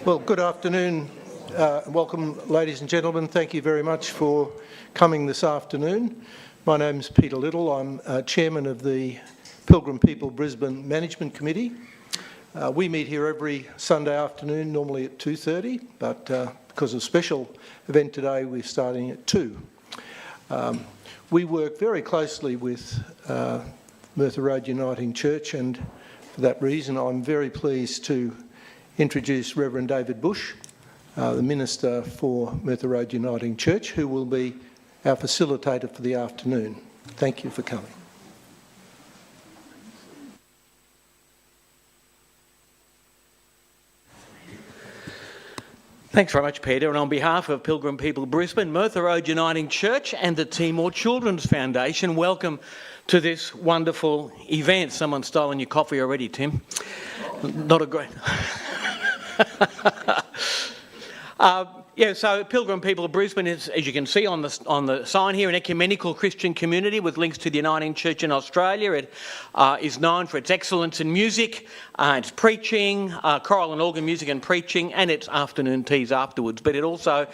Well, good afternoon. Welcome, ladies and gentlemen. Thank you very much for coming this afternoon. My name's Peter Little. I'm Chairman of the Pilgrim People Brisbane Management Committee. We meet here every Sunday afternoon, normally at 2:30, but because of a special event today, we're starting at 2. We work very closely with Merthyr Road Uniting Church, and for that reason, I'm very pleased to introduce Reverend David Bush, the Minister for Merthyr Road Uniting Church, who will be our facilitator for the afternoon. Thank you for coming. Thanks very much, Peter. And on behalf of Pilgrim People Brisbane, Merthyr Road Uniting Church and the Timor Children's Foundation, welcome to this wonderful event. Someone's stolen your coffee already, Tim. Not a great... So Pilgrim People of Brisbane is, as you can see on the sign here, an ecumenical Christian community with links to the Uniting Church in Australia. It is known for its excellence in music, its preaching, choral and organ music and preaching, and its afternoon teas afterwards. But it also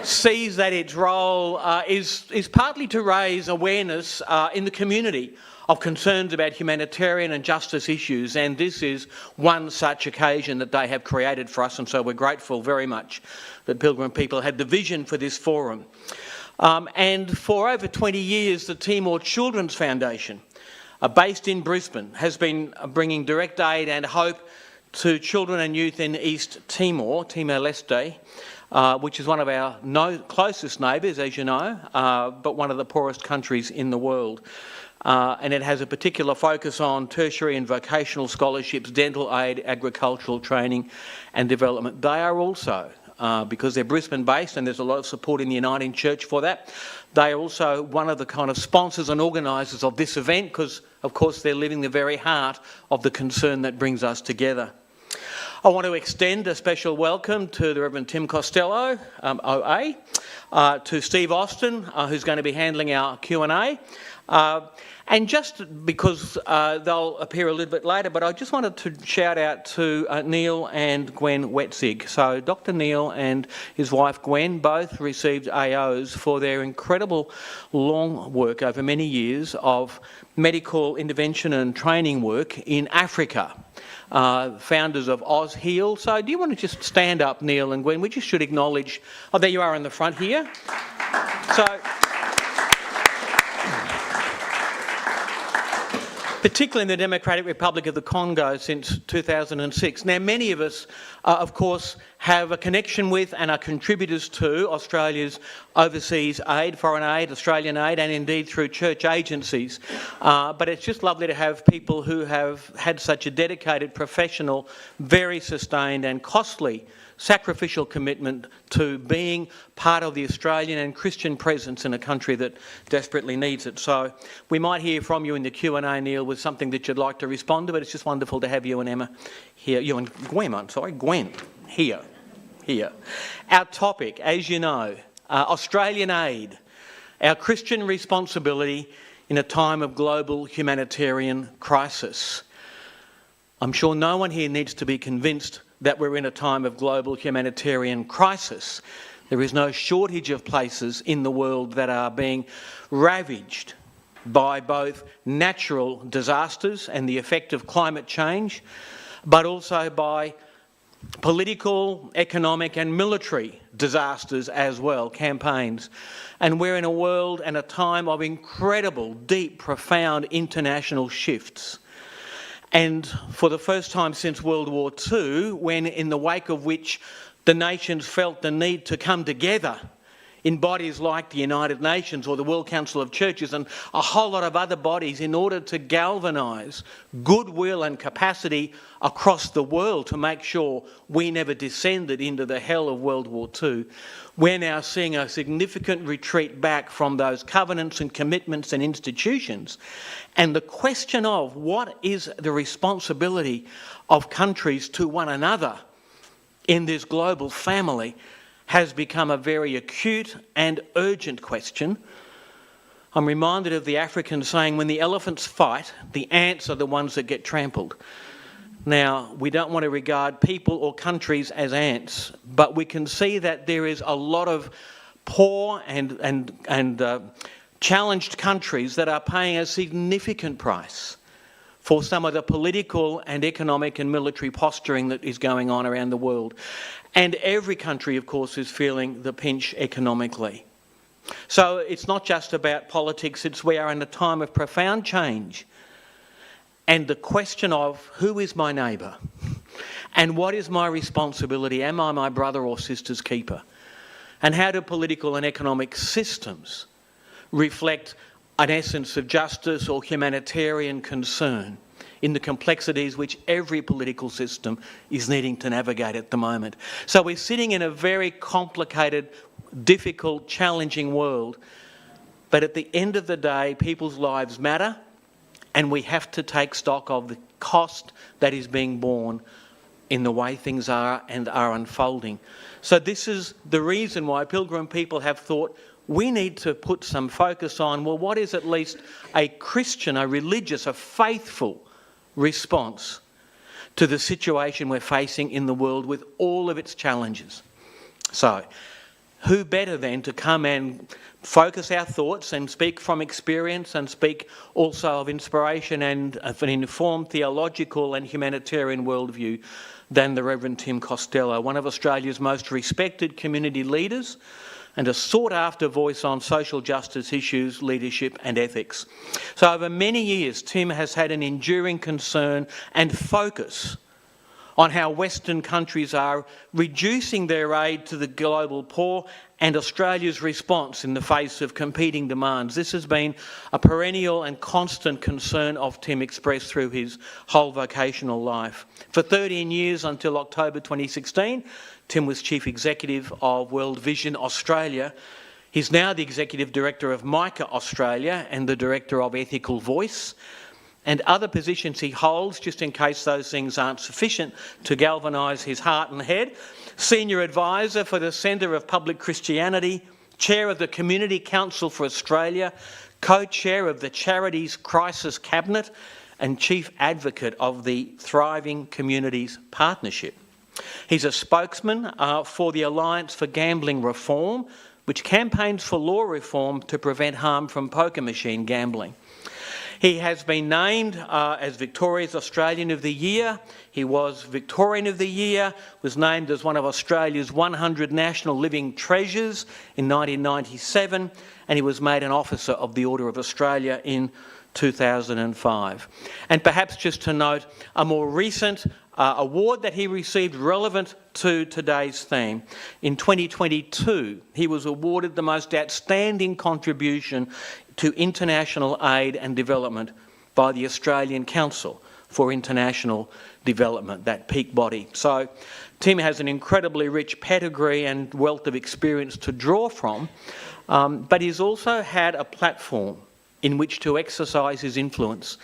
sees that its role is partly to raise awareness in the community of concerns about humanitarian and justice issues, and this is one such occasion that they have created for us, and so we're grateful very much that Pilgrim People had the vision for this forum. And for over 20 years, the Timor Children's Foundation, based in Brisbane, has been bringing direct aid and hope to children and youth in East Timor, Timor-Leste, which is one of our closest neighbours, as you know, but one of the poorest countries in the world. And it has a particular focus on tertiary and vocational scholarships, dental aid, agricultural training and development. They are also, because they're Brisbane-based and there's a lot of support in the Uniting Church for that, they are also one of the kind of sponsors and organisers of this event because, of course, they're living the very heart of the concern that brings us together. I want to extend a special welcome to the Reverend Tim Costello, OA, to Steve Austin, who's going to be handling our Q&A. And just because they'll appear a little bit later, but I just wanted to shout out to Neil and Gwen Wetzig. So Dr. Neil and his wife Gwen both received AOs for their incredible long work over many years of medical intervention and training work in Africa. Founders of Oz Heal. So do you want to just stand up, Neil and Gwen? We just should acknowledge... Oh, there you are in the front here. So... particularly in the Democratic Republic of the Congo since 2006. Now, many of us, of course, have a connection with and are contributors to Australia's overseas aid, foreign aid, Australian aid, and indeed through church agencies. But it's just lovely to have people who have had such a dedicated, professional, very sustained and costly sacrificial commitment to being part of the Australian and Christian presence in a country that desperately needs it. So we might hear from you in the Q&A, Neil, with something that you'd like to respond to, but it's just wonderful to have you and Emma here. You and Gwen here. Our topic, as you know, Australian aid, our Christian responsibility in a time of global humanitarian crisis. I'm sure no one here needs to be convinced that we're in a time of global humanitarian crisis. There is no shortage of places in the world that are being ravaged by both natural disasters and the effect of climate change, but also by political, economic and military disasters as well, campaigns. And we're in a world and a time of incredible, deep, profound international shifts. And for the first time since World War II, when in the wake of which the nations felt the need to come together in bodies like the United Nations or the World Council of Churches and a whole lot of other bodies in order to galvanise goodwill and capacity across the world to make sure we never descended into the hell of World War II, we're now seeing a significant retreat back from those covenants and commitments and institutions. And the question of what is the responsibility of countries to one another in this global family has become a very acute and urgent question. I'm reminded of the African saying, when the elephants fight, the ants are the ones that get trampled. Now, we don't want to regard people or countries as ants, but we can see that there is a lot of poor and challenged countries that are paying a significant price for some of the political and economic and military posturing that is going on around the world. And every country, of course, is feeling the pinch economically. So it's not just about politics, we are in a time of profound change. And the question of who is my neighbour and what is my responsibility? Am I my brother or sister's keeper? And how do political and economic systems reflect an essence of justice or humanitarian concern in the complexities which every political system is needing to navigate at the moment? So we're sitting in a very complicated, difficult, challenging world. But at the end of the day, people's lives matter, and we have to take stock of the cost that is being borne in the way things are and are unfolding. So this is the reason why Pilgrim people have thought we need to put some focus on, well, what is at least a Christian, a religious, a faithful response to the situation we're facing in the world with all of its challenges. So, who better than to come and focus our thoughts and speak from experience and speak also of inspiration and of an informed theological and humanitarian worldview than the Reverend Tim Costello, one of Australia's most respected community leaders and a sought-after voice on social justice issues, leadership and ethics. So over many years, Tim has had an enduring concern and focus on how Western countries are reducing their aid to the global poor and Australia's response in the face of competing demands. This has been a perennial and constant concern of Tim, expressed through his whole vocational life. For 13 years, until October 2016, Tim was Chief Executive of World Vision Australia. He's now the Executive Director of MICA Australia and the Director of Ethical Voice, and other positions he holds, just in case those things aren't sufficient to galvanise his heart and head. Senior Advisor for the Centre of Public Christianity, Chair of the Community Council for Australia, Co-Chair of the Charities Crisis Cabinet, and Chief Advocate of the Thriving Communities Partnership. He's a spokesman for the Alliance for Gambling Reform, which campaigns for law reform to prevent harm from poker machine gambling. He has been named as Victoria's Australian of the Year. He was Victorian of the Year, was named as one of Australia's 100 National Living Treasures in 1997, and he was made an Officer of the Order of Australia in 2005. And perhaps just to note, a more recent award that he received relevant to today's theme. In 2022, he was awarded the most outstanding contribution to international aid and development by the Australian Council for International Development, that peak body. So Tim has an incredibly rich pedigree and wealth of experience to draw from, but he's also had a platform in which to exercise his influence.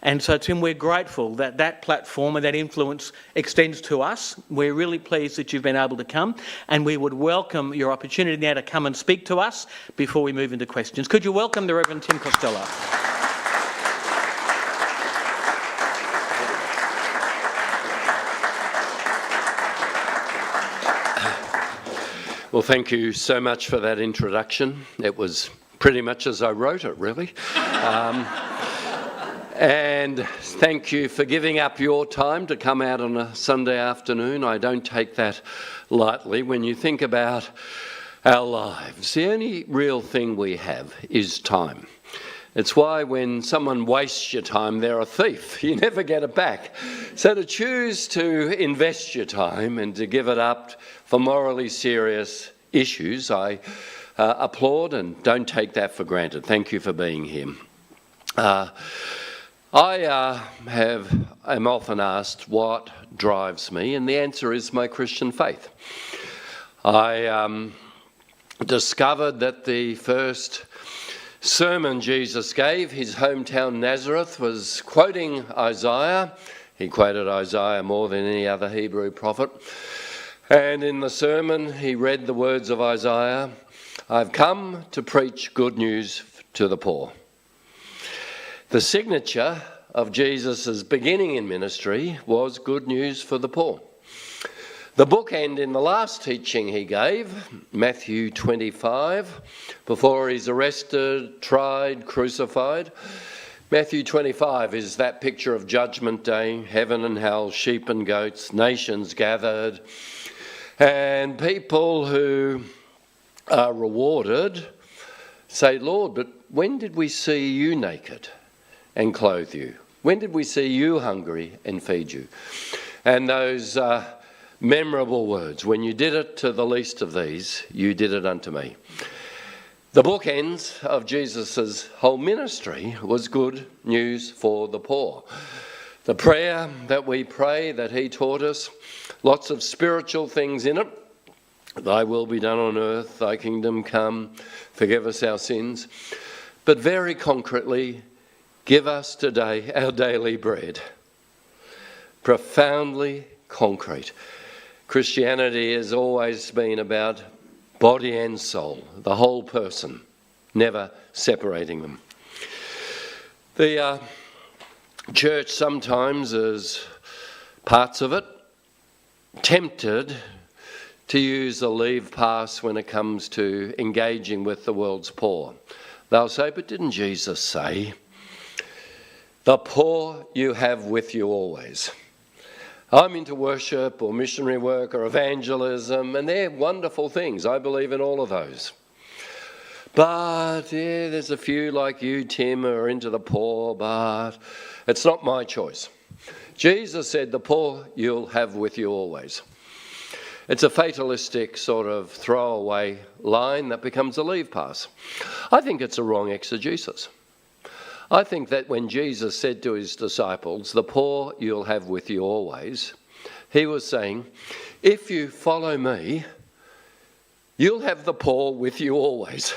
And so, Tim, we're grateful that that platform and that influence extends to us. We're really pleased that you've been able to come, and we would welcome your opportunity now to come and speak to us before we move into questions. Could you welcome the Reverend Tim Costello? Well, thank you so much for that introduction. It was pretty much as I wrote it, really. And thank you for giving up your time to come out on a Sunday afternoon. I don't take that lightly. When you think about our lives, the only real thing we have is time. It's why when someone wastes your time, they're a thief. You never get it back. So to choose to invest your time and to give it up for morally serious issues, I applaud and don't take that for granted. Thank you for being here. I am often asked what drives me, and the answer is my Christian faith. I discovered that the first sermon Jesus gave, his hometown Nazareth, was quoting Isaiah. He quoted Isaiah more than any other Hebrew prophet. And in the sermon, he read the words of Isaiah, "I've come to preach good news to the poor." The signature of Jesus' beginning in ministry was good news for the poor. The bookend in the last teaching he gave, Matthew 25, before he's arrested, tried, crucified. Matthew 25 is that picture of Judgment Day, heaven and hell, sheep and goats, nations gathered, and people who are rewarded say, Lord, but when did we see you naked and clothe you? When did we see you hungry and feed you? And those memorable words, when you did it to the least of these, you did it unto me. The bookends of Jesus' whole ministry was good news for the poor. The prayer that we pray that he taught us, lots of spiritual things in it. Thy will be done on earth, thy kingdom come, forgive us our sins. But very concretely, give us today our daily bread. Profoundly concrete. Christianity has always been about body and soul, the whole person, never separating them. The church sometimes is parts of it tempted to use a leave pass when it comes to engaging with the world's poor. They'll say, but didn't Jesus say, the poor you have with you always? I'm into worship or missionary work or evangelism, and they're wonderful things. I believe in all of those. But yeah, there's a few like you, Tim, who are into the poor, but it's not my choice. Jesus said, the poor you'll have with you always. It's a fatalistic sort of throwaway line that becomes a leave pass. I think it's a wrong exegesis. I think that when Jesus said to his disciples, the poor you'll have with you always, he was saying, if you follow me, you'll have the poor with you always.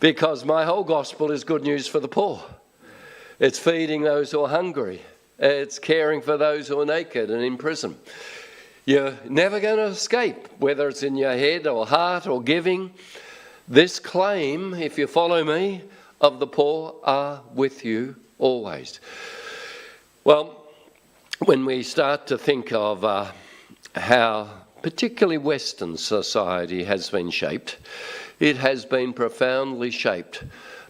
Because my whole gospel is good news for the poor. It's feeding those who are hungry. It's caring for those who are naked and in prison. You're never going to escape, whether it's in your head or heart or giving. This claim, if you follow me, of the poor are with you always. Well, when we start to think of how particularly Western society has been shaped, it has been profoundly shaped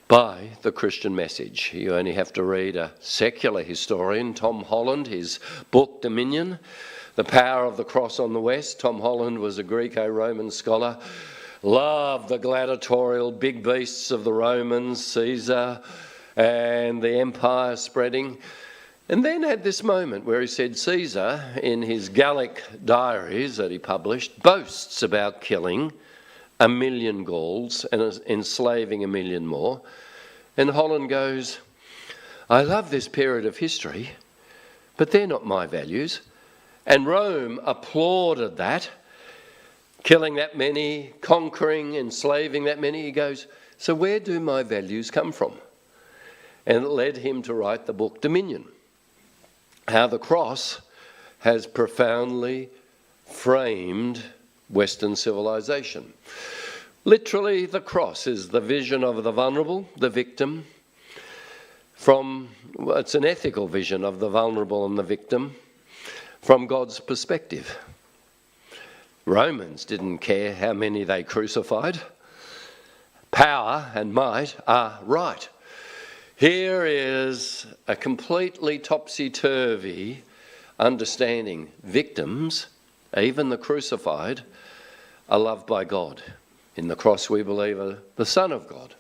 by the Christian message. You only have to read a secular historian, Tom Holland, his book Dominion, The Power of the Cross on the West. Tom Holland was a Greco-Roman scholar, loved the gladiatorial big beasts of the Romans, Caesar, and the empire spreading. And then had this moment where he said Caesar, in his Gallic diaries that he published, boasts about killing 1 million Gauls and enslaving 1 million more. And Holland goes, I love this period of history, but they're not my values. And Rome applauded that, killing that many, conquering, enslaving that many. He goes, so where do my values come from? And it led him to write the book Dominion, how the cross has profoundly framed Western civilization. Literally, the cross is the vision of the vulnerable, the victim. It's an ethical vision of the vulnerable and the victim from God's perspective. Romans didn't care how many they crucified. Power and might are right. Here is a completely topsy-turvy understanding. Victims, even the crucified, are loved by God. In the cross we believe are the Son of God.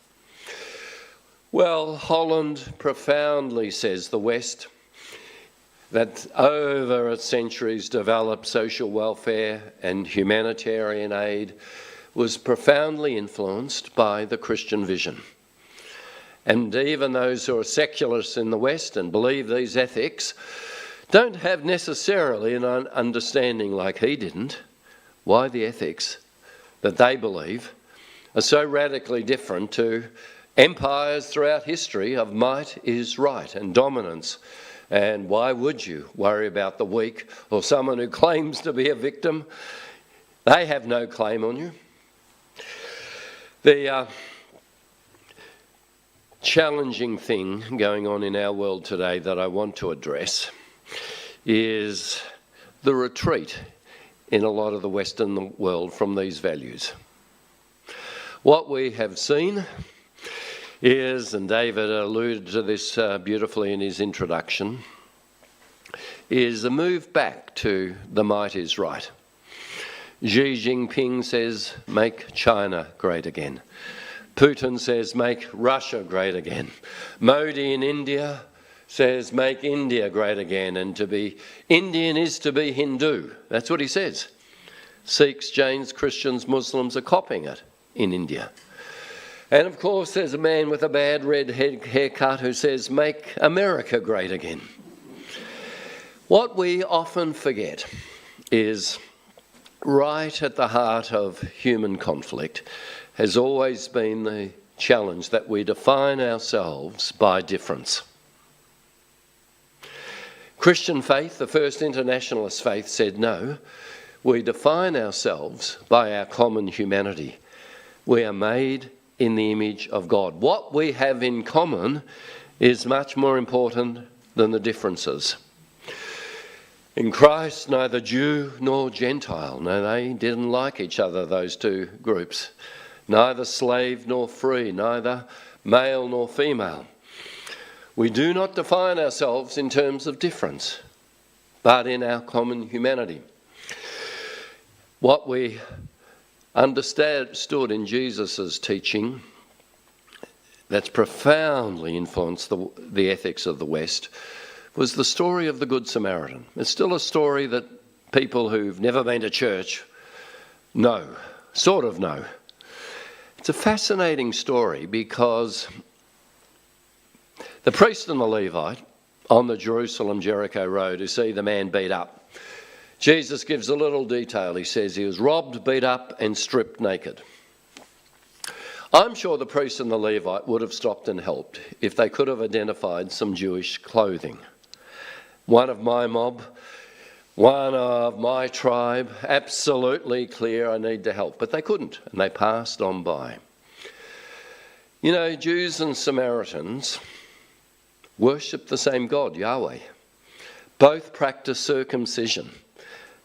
Well, Holland profoundly says the West, that over its centuries developed social welfare and humanitarian aid, was profoundly influenced by the Christian vision. And even those who are secularists in the West and believe these ethics don't have necessarily an understanding like he didn't, why the ethics that they believe are so radically different to empires throughout history of might is right and dominance. And why would you worry about the weak or someone who claims to be a victim? They have no claim on you. challenging thing going on in our world today that I want to address is the retreat in a lot of the Western world from these values. What we have seen is, and David alluded to this beautifully in his introduction, is a move back to the might is right. Xi Jinping says, make China great again. Putin says, make Russia great again. Modi in India says, make India great again. And to be Indian is to be Hindu. That's what he says. Sikhs, Jains, Christians, Muslims are copying it in India. And of course, there's a man with a bad red haircut who says, make America great again. What we often forget is right at the heart of human conflict has always been the challenge that we define ourselves by difference. Christian faith, the first internationalist faith, said no, we define ourselves by our common humanity. We are made in the image of God. What we have in common is much more important than the differences. In Christ, neither Jew nor Gentile, no, they didn't like each other, those two groups. Neither slave nor free, neither male nor female. We do not define ourselves in terms of difference, but in our common humanity. What we understood in Jesus' teaching that's profoundly influenced the ethics of the West was the story of the Good Samaritan. It's still a story that people who've never been to church know, sort of know. It's a fascinating story because the priest and the Levite on the Jerusalem-Jericho road who see the man beat up, Jesus gives a little detail. He says he was robbed, beat up and stripped naked. I'm sure the priest and the Levite would have stopped and helped if they could have identified some Jewish clothing. One of my mob, one of my tribe, absolutely clear I need to help. But they couldn't, and they passed on by. You know, Jews and Samaritans worship the same God, Yahweh. Both practice circumcision.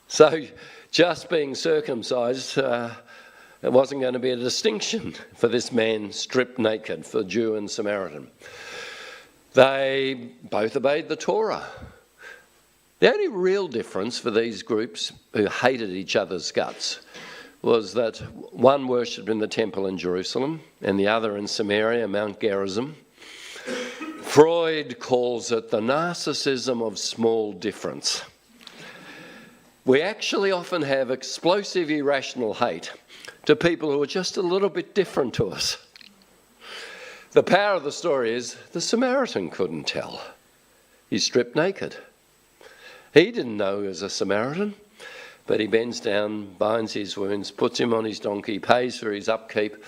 So just being circumcised, it wasn't going to be a distinction for this man stripped naked, for Jew and Samaritan. They both obeyed the Torah. The only real difference for these groups who hated each other's guts was that one worshipped in the temple in Jerusalem and the other in Samaria, Mount Gerizim. Freud calls it the narcissism of small difference. We actually often have explosive, irrational hate to people who are just a little bit different to us. The power of the story is the Samaritan couldn't tell. He's stripped naked. He didn't know he was a Samaritan, but he bends down, binds his wounds, puts him on his donkey, pays for his upkeep,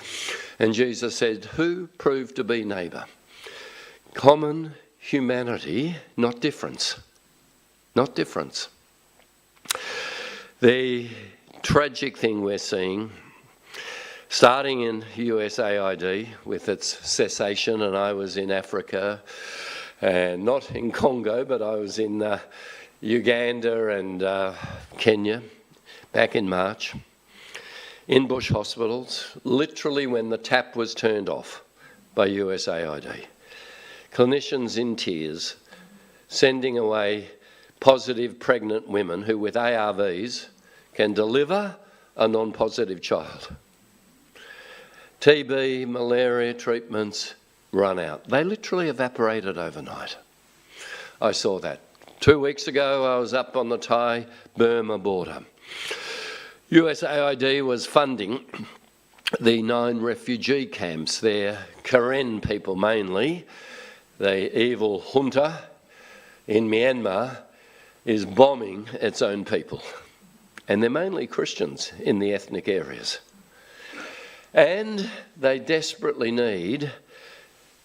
and Jesus said, who proved to be neighbour? Common humanity, not difference. Not difference. The tragic thing we're seeing, starting in USAID with its cessation, and I was in Africa, and not in Congo, but I was in Uganda and Kenya back in March, in bush hospitals, literally when the tap was turned off by USAID. Clinicians in tears, sending away positive pregnant women who with ARVs can deliver a non-positive child. TB, malaria treatments run out. They literally evaporated overnight. I saw that. 2 weeks ago, I was up on the Thai-Burma border. USAID was funding the 9 refugee camps there, Karen people mainly. The evil junta in Myanmar is bombing its own people. And they're mainly Christians in the ethnic areas. And they desperately need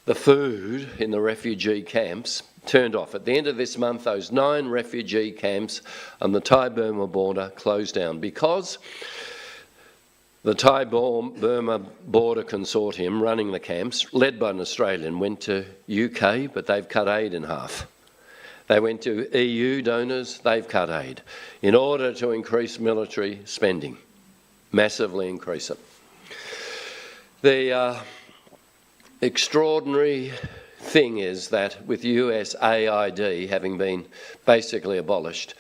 the food in the refugee camps turned off. At the end of this month, those 9 refugee camps on the Thai-Burma border closed down because The Thai-Burma Border Consortium running the camps, led by an Australian, went to UK, but they've cut aid in half. They went to EU donors, they've cut aid in order to increase military spending, massively increase it. The extraordinary thing is that with USAID having been basically abolished,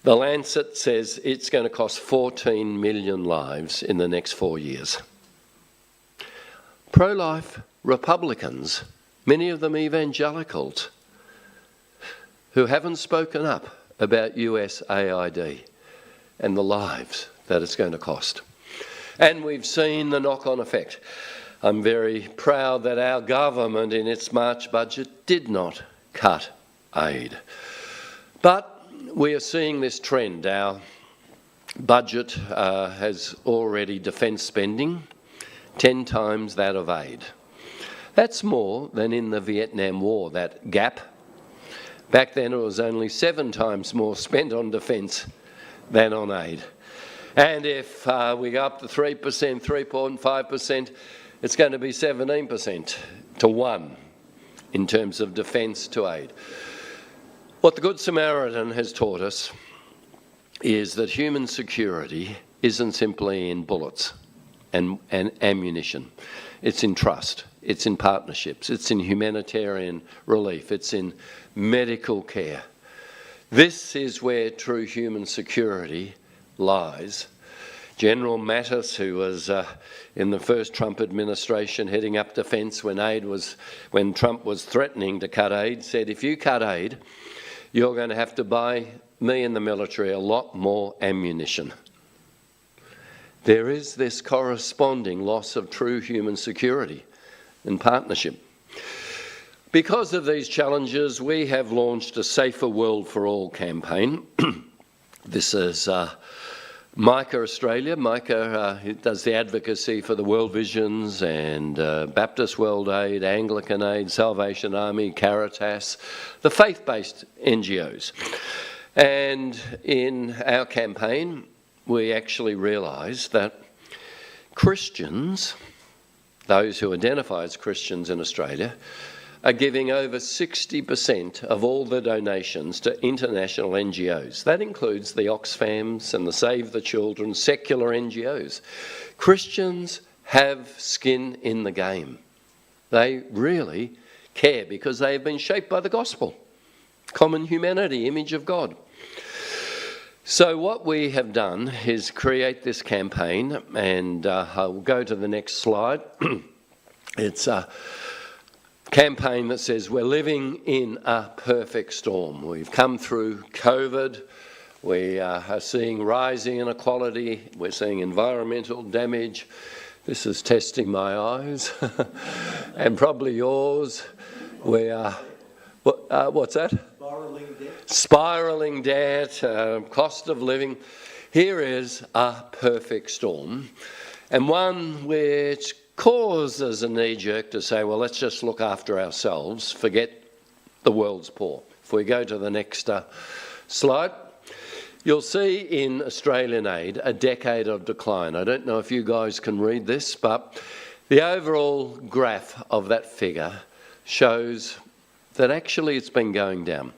the Lancet says it's going to cost 14 million lives in the next 4 years. Pro-life Republicans, many of them evangelicals, who haven't spoken up about USAID and the lives that it's going to cost. And we've seen the knock-on effect. I'm very proud that our government in its March budget did not cut aid. But we are seeing this trend. Our budget has already defence spending 10 times that of aid. That's more than in the Vietnam War, that gap. Back then it was only 7 times more spent on defence than on aid. And if we go up to 3%, 3.5%, it's going to be 17% to 1 in terms of defence to aid. What the Good Samaritan has taught us is that human security isn't simply in bullets and ammunition. It's in trust, it's in partnerships, it's in humanitarian relief, it's in medical care. This is where true human security lies. General Mattis, who was in the first Trump administration heading up defence when Trump was threatening to cut aid, said, if you cut aid, you're going to have to buy me and the military a lot more ammunition. There is this corresponding loss of true human security and partnership. Because of these challenges, we have launched a Safer World for All campaign. This is Micah Australia. Micah does the advocacy for the World Visions and Baptist World Aid, Anglican Aid, Salvation Army, Caritas, the faith-based NGOs. And in our campaign, we actually realised that Christians, those who identify as Christians in Australia, are giving over 60% of all the donations to international NGOs. That includes the Oxfams and the Save the Children, secular NGOs. Christians have skin in the game. They really care because they have been shaped by the gospel, common humanity, image of God. So what we have done is create this campaign, and I'll go to the next slide. It's a campaign that says we're living in a perfect storm. We've come through COVID, we are seeing rising inequality, we're seeing environmental damage. This is testing my eyes and probably yours. We are, what's that? Spiralling debt, cost of living. Here is a perfect storm, and one which causes a knee-jerk to say, well, let's just look after ourselves, forget the world's poor. If we go to the next slide, you'll see in Australian aid a decade of decline. I don't know if you guys can read this, but the overall graph of that figure shows that actually it's been going down.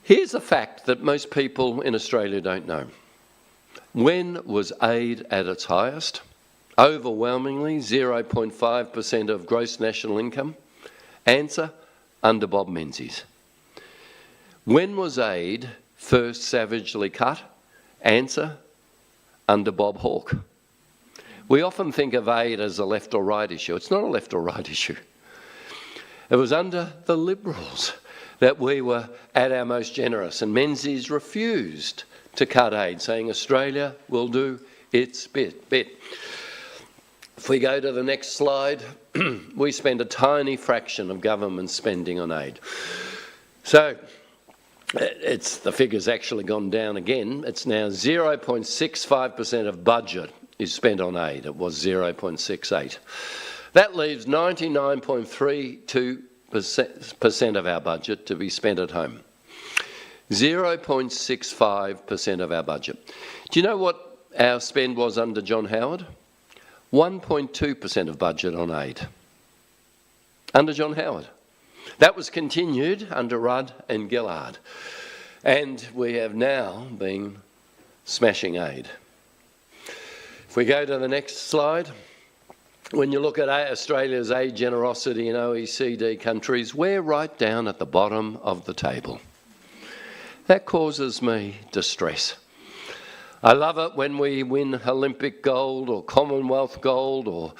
Here's a fact that most people in Australia don't know. When was aid at its highest? Overwhelmingly 0.5% of gross national income. Answer, under Bob Menzies. When was aid first savagely cut? Answer, under Bob Hawke. We often think of aid as a left or right issue. It's not a left or right issue. It was under the Liberals that we were at our most generous, and Menzies refused to cut aid, saying Australia will do its bit. If we go to the next slide, we spend a tiny fraction of government spending on aid. So the figure's actually gone down again. It's now 0.65% of budget is spent on aid. It was 0.68. That leaves 99.32% of our budget to be spent at home. 0.65% of our budget. Do you know what our spend was under John Howard? 1.2% of budget on aid under John Howard. That was continued under Rudd and Gillard. And we have now been smashing aid. If we go to the next slide, when you look at Australia's aid generosity in OECD countries, we're right down at the bottom of the table. That causes me distress. I love it when we win Olympic gold or Commonwealth gold, or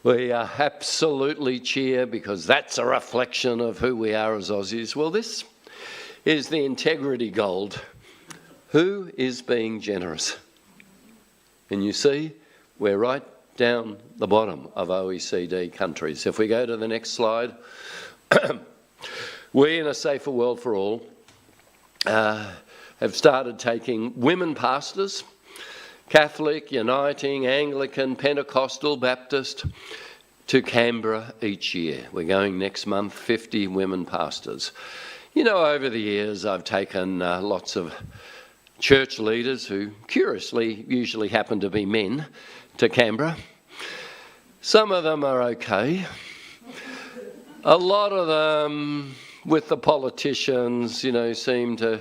we absolutely cheer because that's a reflection of who we are as Aussies. Well, this is the integrity gold. Who is being generous? And you see, we're right down the bottom of OECD countries. If we go to the next slide, we in A Safer World for All have started taking women pastors, Catholic, Uniting, Anglican, Pentecostal, Baptist, to Canberra each year. We're going next month, 50 women pastors. You know, over the years I've taken lots of church leaders who, curiously, usually happen to be men, to Canberra. Some of them are okay. A lot of them, with the politicians, you know, seem to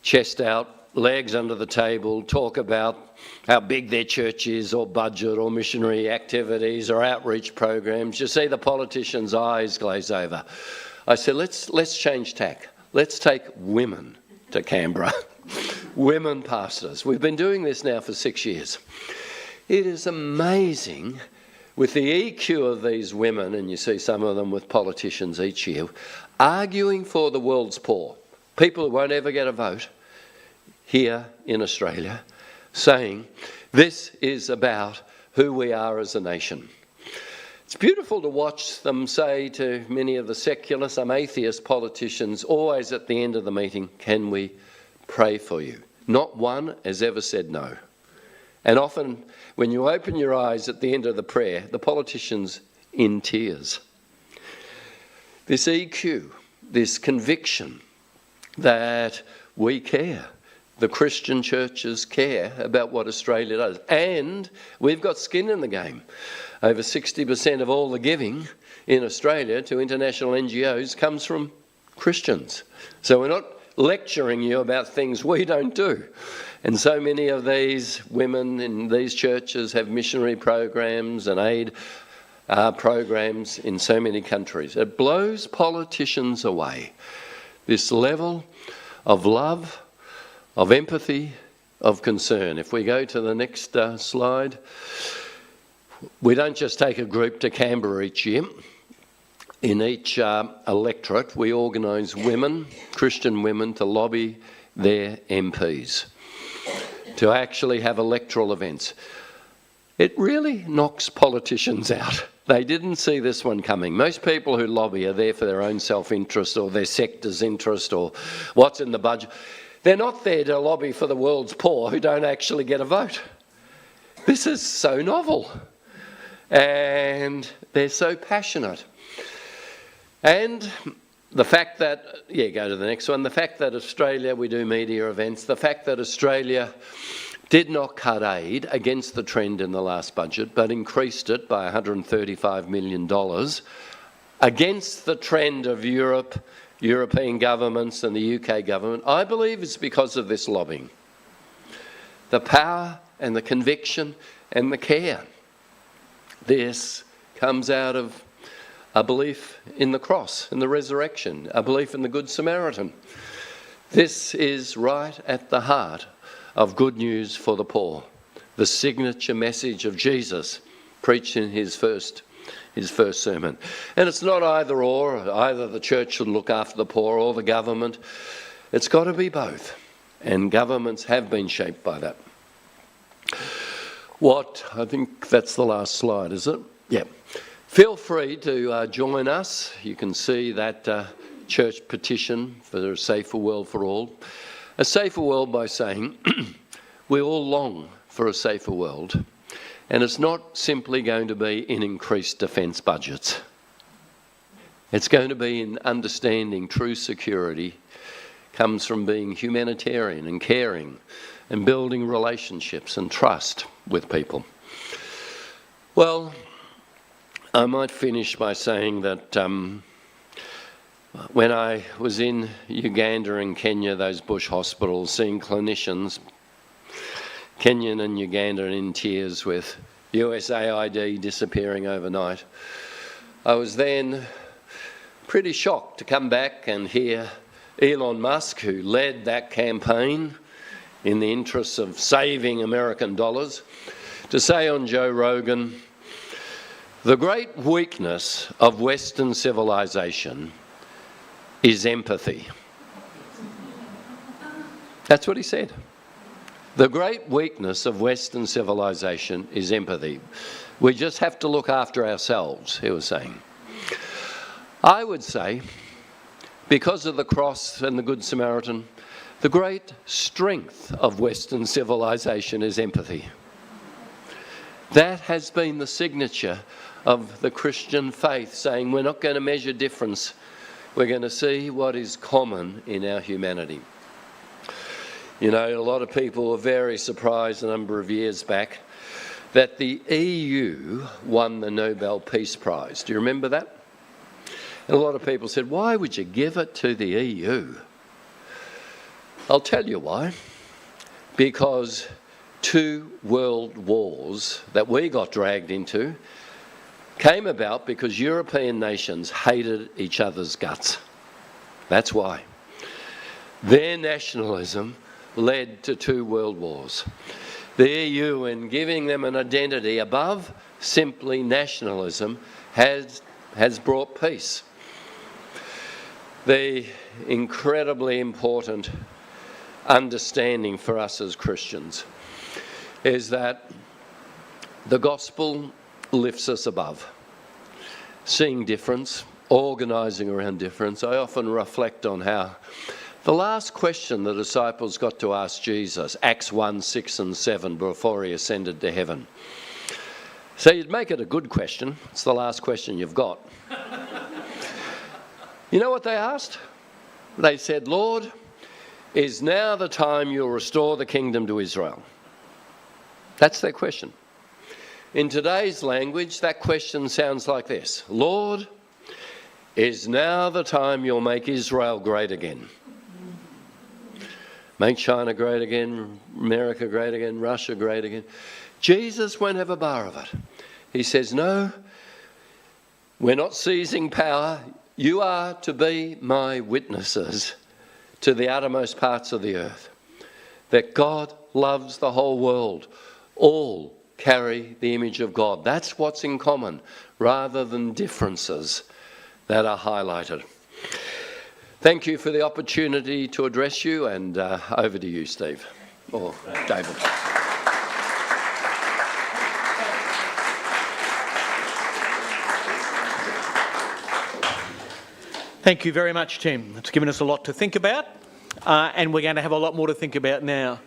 chest out, legs under the table, talk about how big their church is, or budget, or missionary activities, or outreach programs. You see the politicians' eyes glaze over. I said, let's change tack. Let's take women to Canberra. Women pastors. We've been doing this now for 6 years. It is amazing with the EQ of these women, and you see some of them with politicians each year, arguing for the world's poor, people who won't ever get a vote here in Australia, saying this is about who we are as a nation. It's beautiful to watch them say to many of the secular, some atheist politicians, always at the end of the meeting, can we pray for you? Not one has ever said no. And often, when you open your eyes at the end of the prayer, the politician's in tears. This EQ, this conviction that we care, the Christian churches care about what Australia does. And we've got skin in the game. Over 60% of all the giving in Australia to international NGOs comes from Christians. So we're not lecturing you about things we don't do. And so many of these women in these churches have missionary programs and aid programs in so many countries. It blows politicians away. This level of love, of empathy, of concern. If we go to the next slide, we don't just take a group to Canberra each year. In each electorate, we organise women, Christian women, to lobby their MPs, to actually have electoral events. It really knocks politicians out. They didn't see this one coming. Most people who lobby are there for their own self-interest or their sector's interest or what's in the budget. They're not there to lobby for the world's poor who don't actually get a vote. This is so novel. And they're so passionate. And the fact that, go to the next one, the fact that Australia, we do media events, the fact that Australia did not cut aid against the trend in the last budget, but increased it by $135 million against the trend of Europe, European governments and the UK government, I believe is because of this lobbying. The power and the conviction and the care. This comes out of a belief in the cross and the resurrection, a belief in the Good Samaritan. This is right at the heart of good news for the poor, the signature message of Jesus preached in his first sermon. And it's not either or, either the church should look after the poor or the government. It's got to be both, and governments have been shaped by that. I think that's the last slide, is it? Yeah. Feel free to join us. You can see that church petition for a safer world for all. A safer world by saying we all long for a safer world. And it's not simply going to be in increased defence budgets. It's going to be in understanding true security comes from being humanitarian and caring and building relationships and trust with people. Well, I might finish by saying that when I was in Uganda and Kenya, those bush hospitals, seeing clinicians, Kenyan and Ugandan in tears with USAID disappearing overnight, I was then pretty shocked to come back and hear Elon Musk, who led that campaign in the interests of saving American dollars, to say on Joe Rogan, the great weakness of Western civilization is empathy. That's what he said. The great weakness of Western civilization is empathy. We just have to look after ourselves, he was saying. I would say, because of the cross and the Good Samaritan, the great strength of Western civilization is empathy. That has been the signature of the Christian faith, saying we're not going to measure difference, we're going to see what is common in our humanity. You know, a lot of people were very surprised a number of years back that the EU won the Nobel Peace Prize. Do you remember that? And a lot of people said, why would you give it to the EU? I'll tell you why. Because 2 world wars that we got dragged into came about because European nations hated each other's guts. That's why. Their nationalism led to 2 world wars. The EU, in giving them an identity above simply nationalism, has brought peace. The incredibly important understanding for us as Christians is that the gospel lifts us above. Seeing difference, organising around difference, I often reflect on how the last question the disciples got to ask Jesus, Acts 1, 6 and 7, before he ascended to heaven. So you'd make it a good question. It's the last question you've got. You know what they asked? They said, Lord, is now the time you'll restore the kingdom to Israel? That's their question. In today's language, that question sounds like this. Lord, is now the time you'll make Israel great again? Make China great again, America great again, Russia great again. Jesus won't have a bar of it. He says, no, we're not seizing power. You are to be my witnesses to the uttermost parts of the earth, that God loves the whole world. All carry the image of God. That's what's in common, rather than differences that are highlighted. Thank you for the opportunity to address you, and over to you, Steve, or David. Thank you very much, Tim. It's given us a lot to think about, and we're going to have a lot more to think about now.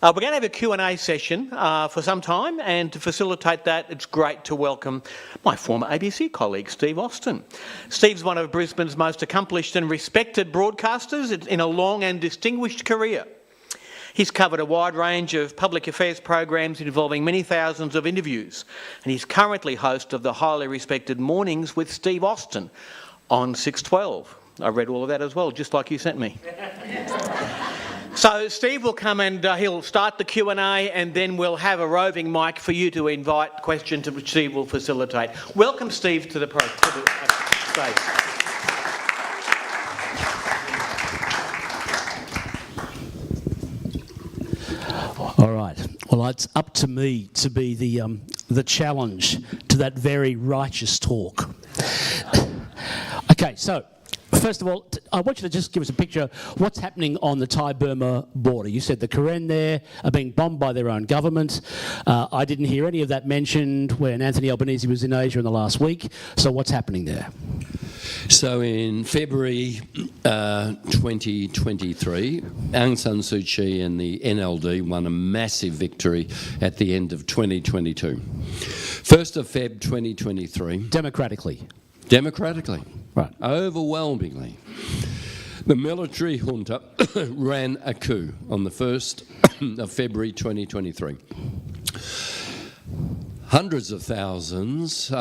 We're going to have a Q&A session for some time, and to facilitate that, it's great to welcome my former ABC colleague, Steve Austin. Steve's one of Brisbane's most accomplished and respected broadcasters in a long and distinguished career. He's covered a wide range of public affairs programs involving many thousands of interviews, and he's currently host of the highly respected Mornings with Steve Austin on 612. I read all of that as well, just like you sent me. So Steve will come and he'll start the Q&A, and then we'll have a roving mic for you to invite questions, which Steve will facilitate. Welcome, Steve, to the stage. All right. Well, it's up to me to be the challenge to that very righteous talk. Okay, so first of all, I want you to just give us a picture of what's happening on the Thai-Burma border. You said the Karen there are being bombed by their own government. I didn't hear any of that mentioned when Anthony Albanese was in Asia in the last week. So what's happening there? So in February 2023, Aung San Suu Kyi and the NLD won a massive victory at the end of 2022. 1st of Feb 2023. Democratically. Right. Overwhelmingly. The military junta ran a coup on the 1st of February 2023. hundreds of thousands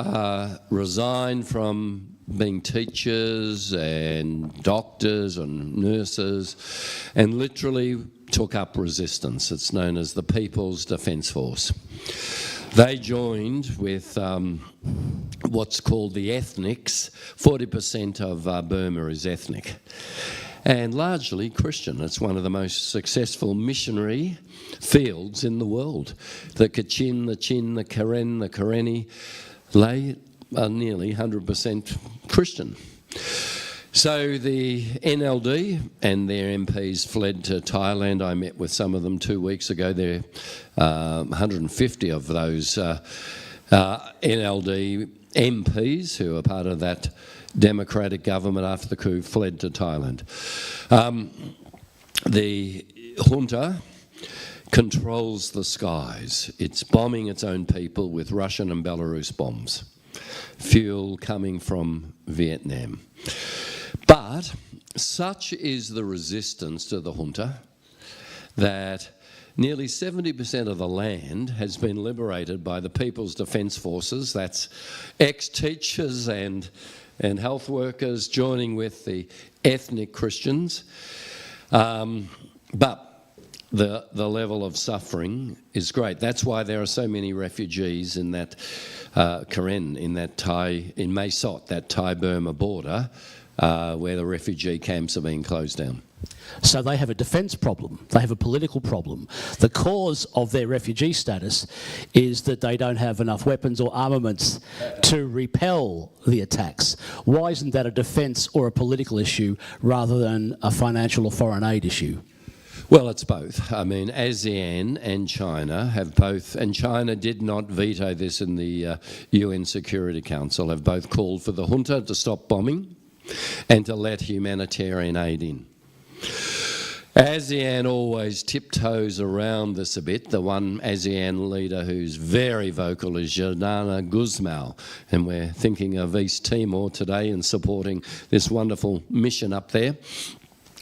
resigned from being teachers and doctors and nurses and literally took up resistance. It's known as the People's Defence Force. They joined with what's called the ethnics. 40% of Burma is ethnic and largely Christian. It's one of the most successful missionary fields in the world. The Kachin, the Chin, the Karen, the Karenni, they are nearly 100% Christian. So the NLD and their MPs fled to Thailand. I met with some of them 2 weeks ago. There are 150 of those NLD MPs who are part of that democratic government after the coup fled to Thailand. The junta controls the skies. It's bombing its own people with Russian and Belarus bombs. Fuel coming from Vietnam. But such is the resistance to the junta that nearly 70% of the land has been liberated by the People's Defence Forces. That's ex-teachers and health workers joining with the ethnic Christians. But the level of suffering is great. That's why there are so many refugees in that Karen, in Mae Sot, that Thai-Burma border, where the refugee camps are being closed down. So they have a defence problem, they have a political problem. The cause of their refugee status is that they don't have enough weapons or armaments to repel the attacks. Why isn't that a defence or a political issue rather than a financial or foreign aid issue? Well, it's both. I mean, ASEAN and China have both, and China did not veto this in the UN Security Council, have both called for the junta to stop bombing and to let humanitarian aid in. ASEAN always tiptoes around this a bit. The one ASEAN leader who's very vocal is Jordana Guzmão, and we're thinking of East Timor today and supporting this wonderful mission up there.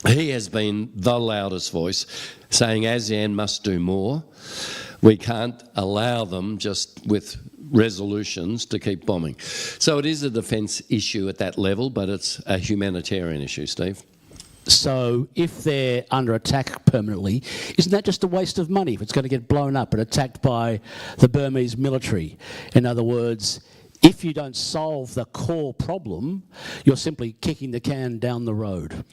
He has been the loudest voice, saying ASEAN must do more. We can't allow them just with resolutions to keep bombing. So it is a defence issue at that level, but it's a humanitarian issue, Steve. So if they're under attack permanently, isn't that just a waste of money if it's going to get blown up and attacked by the Burmese military? In other words, if you don't solve the core problem, you're simply kicking the can down the road.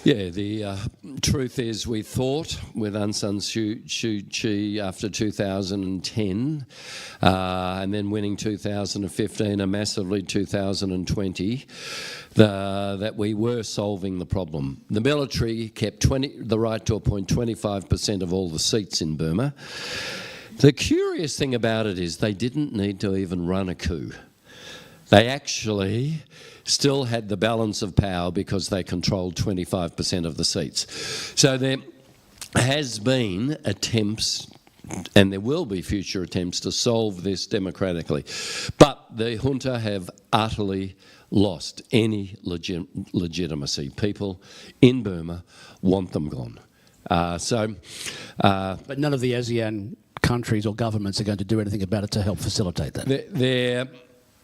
Yeah, the truth is we thought with Aung San Suu Kyi after 2010 and then winning 2015 and massively 2020 that we were solving the problem. The military kept the right to appoint 25% of all the seats in Burma. The curious thing about it is they didn't need to even run a coup. They actually still had the balance of power because they controlled 25% of the seats. So there has been attempts, and there will be future attempts, to solve this democratically. But the junta have utterly lost any legitimacy. People in Burma want them gone. But none of the ASEAN countries or governments are going to do anything about it to help facilitate that.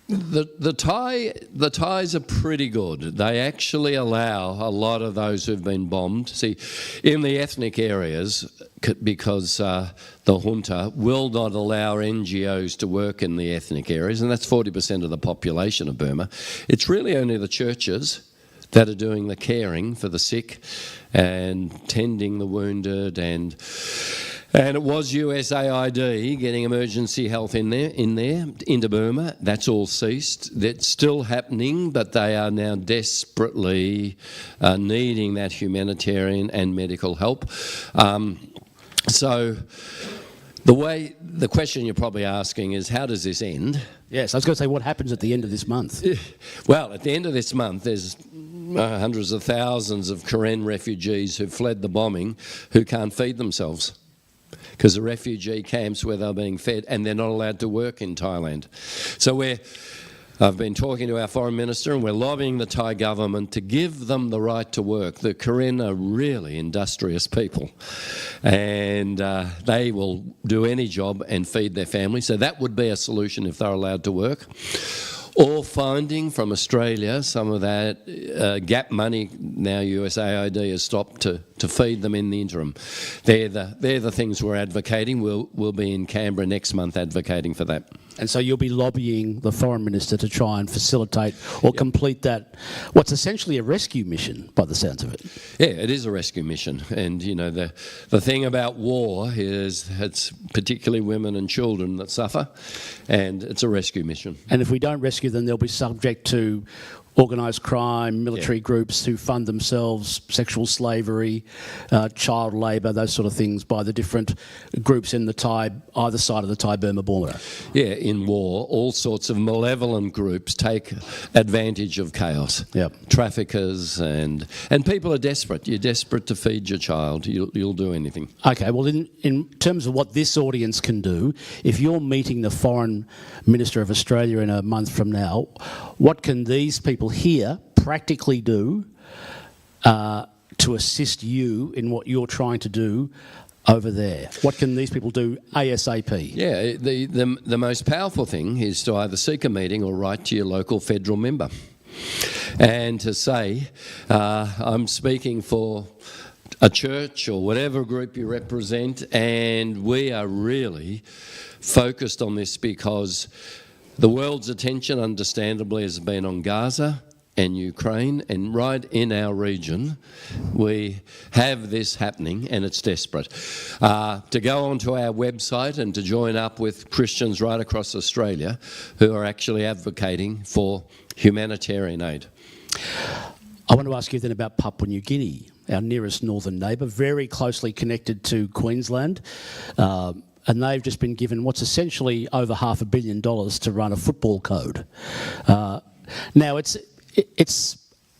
The Thais are pretty good. They actually allow a lot of those who've been bombed. See, in the ethnic areas, because the junta will not allow NGOs to work in the ethnic areas, and that's 40% of the population of Burma. It's really only the churches that are doing the caring for the sick and tending the wounded, and it was USAID getting emergency health into Burma. That's all ceased. That's still happening, but they are now desperately needing that humanitarian and medical help. So the question you're probably asking is, how does this end? Yes, I was going to say, what happens at the end of this month? Well, at the end of this month, there's hundreds of thousands of Karen refugees who fled the bombing who can't feed themselves, because the refugee camps where they're being fed, and they're not allowed to work in Thailand. So we're I've been talking to our Foreign Minister and we're lobbying the Thai government to give them the right to work. The Karen are really industrious people and they will do any job and feed their family. So that would be a solution if they're allowed to work. Or finding from Australia some of that gap money now USAID has stopped to feed them in the interim. They're the things we're advocating. We'll be in Canberra next month advocating for that. And so you'll be lobbying the Foreign Minister to try and facilitate or complete that, what's essentially a rescue mission by the sounds of it. Yeah, it is a rescue mission. And, you know, the thing about war is it's particularly women and children that suffer, and it's a rescue mission. And if we don't rescue them, they'll be subject to organised crime, military groups who fund themselves, sexual slavery, child labour, those sort of things by the different groups in the either side of the Thai-Burma border. Yeah, in war, all sorts of malevolent groups take advantage of chaos. Yep. Traffickers and people are desperate. You're desperate to feed your child. You'll do anything. Okay, well, in terms of what this audience can do, if you're meeting the Foreign Minister of Australia in a month from now, what can these people here practically do to assist you in what you're trying to do over there? What can these people do ASAP? Yeah, the most powerful thing is to either seek a meeting or write to your local federal member and to say, I'm speaking for a church or whatever group you represent, and we are really focused on this because the world's attention, understandably, has been on Gaza and Ukraine, and right in our region, we have this happening, and it's desperate. To go onto our website and to join up with Christians right across Australia who are actually advocating for humanitarian aid. I want to ask you then about Papua New Guinea, our nearest northern neighbour, very closely connected to Queensland. And they've just been given what's essentially over $500 million to run a football code. Now,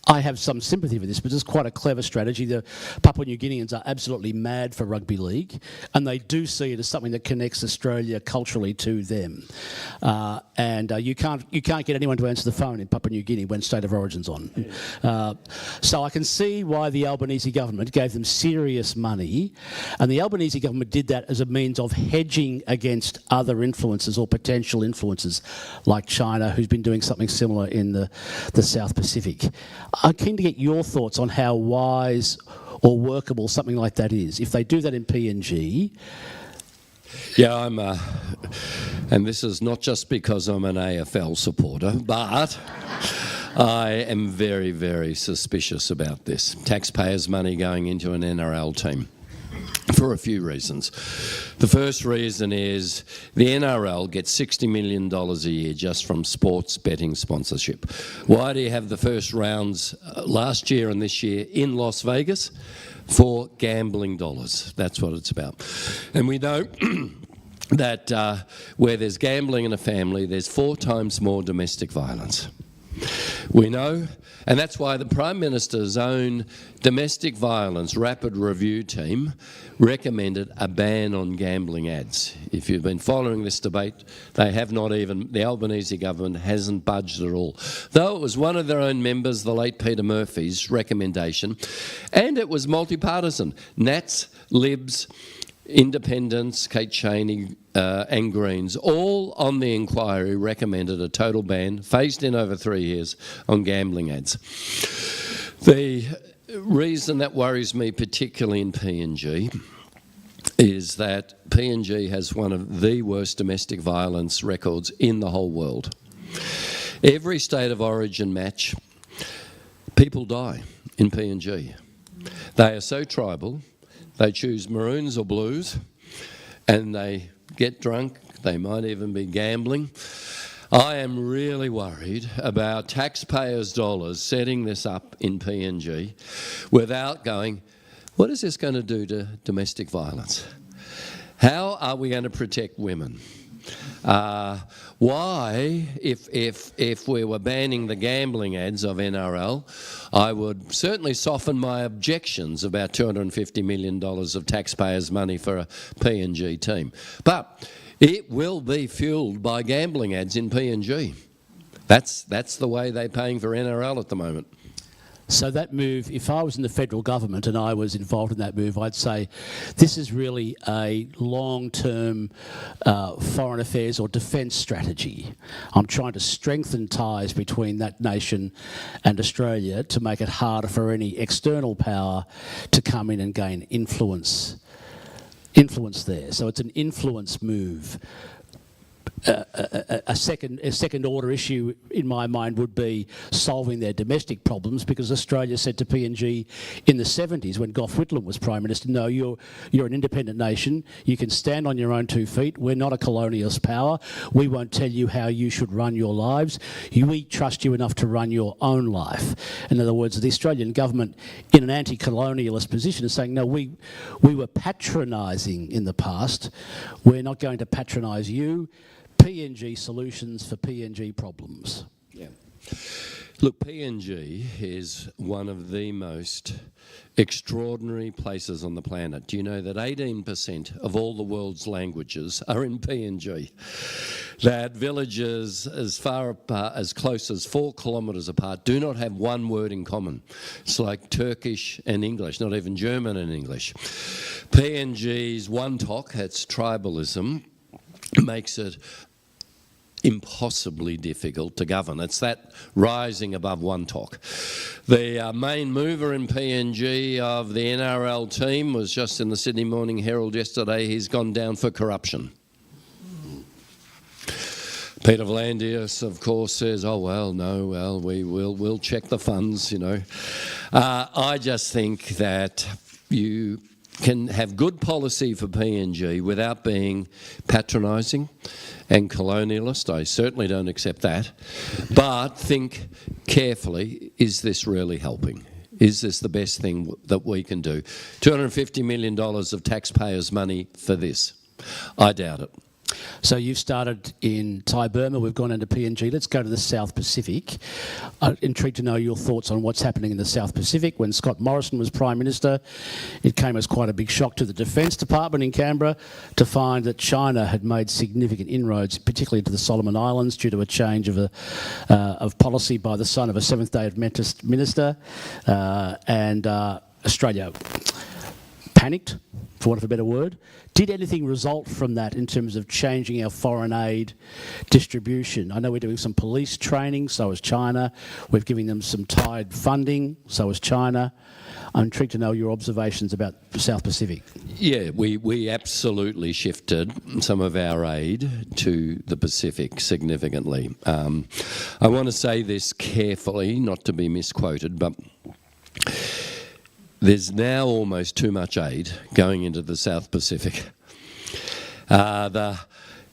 I have some sympathy for this, but it's quite a clever strategy. The Papua New Guineans are absolutely mad for rugby league, and they do see it as something that connects Australia culturally to them. And you can't get anyone to answer the phone in Papua New Guinea when State of Origin's on. So I can see why the Albanese government gave them serious money, and the Albanese government did that as a means of hedging against other influences or potential influences like China, who's been doing something similar in the South Pacific. I'm keen to get your thoughts on how wise or workable something like that is. If they do that in PNG... Yeah, and this is not just because I'm an AFL supporter, but I am very, very suspicious about this. Taxpayers' money going into an NRL team. For a few reasons. The first reason is the NRL gets $60 million a year just from sports betting sponsorship. Why do you have the first rounds last year and this year in Las Vegas? For gambling dollars. That's what it's about. And we know that where there's gambling in a family, there's 4 times more domestic violence. We know, and that's why the Prime Minister's own domestic violence rapid review team recommended a ban on gambling ads. If you've been following this debate, they have not even, the Albanese government hasn't budged at all. Though it was one of their own members, the late Peter Murphy's recommendation, and it was multi-partisan. Nats, Libs, Independents, Kate Cheney and Greens, all on the inquiry recommended a total ban, phased in over 3 years, on gambling ads. The reason that worries me particularly in PNG is that PNG has one of the worst domestic violence records in the whole world. Every state of origin match, people die in PNG. They are so tribal. They choose maroons or blues, and they get drunk. They might even be gambling. I am really worried about taxpayers' dollars setting this up in PNG without going, what is this going to do to domestic violence? How are we going to protect women? Why, if we were banning the gambling ads of NRL, I would certainly soften my objections about $250 million of taxpayers' money for a PNG team. But it will be fuelled by gambling ads in PNG. That's the way they're paying for NRL at the moment. So that move, if I was in the federal government and I was involved in that move, I'd say this is really a long-term foreign affairs or defence strategy. I'm trying to strengthen ties between that nation and Australia to make it harder for any external power to come in and gain influence there. So it's an influence move. A second order issue in my mind would be solving their domestic problems, because Australia said to PNG in the 70s when Gough Whitlam was Prime Minister, no, you're an independent nation, you can stand on your own 2 feet, we're not a colonialist power, we won't tell you how you should run your lives, we trust you enough to run your own life. In other words, the Australian government in an anti-colonialist position is saying, no, we were patronising in the past, we're not going to patronise you. PNG solutions for PNG problems. Yeah. Look, PNG is one of the most extraordinary places on the planet. Do you know that 18% of all the world's languages are in PNG? That villages as far apart, as close as 4 kilometres apart, do not have one word in common. It's like Turkish and English, not even German and English. PNG's Wantok, its tribalism, makes it impossibly difficult to govern. It's that rising above Wantok. The main mover in PNG of the NRL team was just in the Sydney Morning Herald yesterday. He's gone down for corruption. Peter V'landys, of course, says, oh, well, no, well, we'll check the funds, you know. I just think that you can have good policy for PNG without being patronising and colonialist. I certainly don't accept that. But think carefully, is this really helping? Is this the best thing that we can do? $250 million of taxpayers' money for this? I doubt it. So you've started in Thai Burma, we've gone into PNG. Let's go to the South Pacific. I'm intrigued to know your thoughts on what's happening in the South Pacific. When Scott Morrison was Prime Minister, it came as quite a big shock to the Defence Department in Canberra to find that China had made significant inroads, particularly to the Solomon Islands, due to a change of policy by the son of a Seventh-day Adventist minister. And Australia panicked, for want of a better word. Did anything result from that in terms of changing our foreign aid distribution? I know we're doing some police training, so is China. We're giving them some tied funding, so is China. I'm intrigued to know your observations about the South Pacific. Yeah, we absolutely shifted some of our aid to the Pacific significantly. I want to say this carefully, not to be misquoted, but there's now almost too much aid going into the South Pacific. The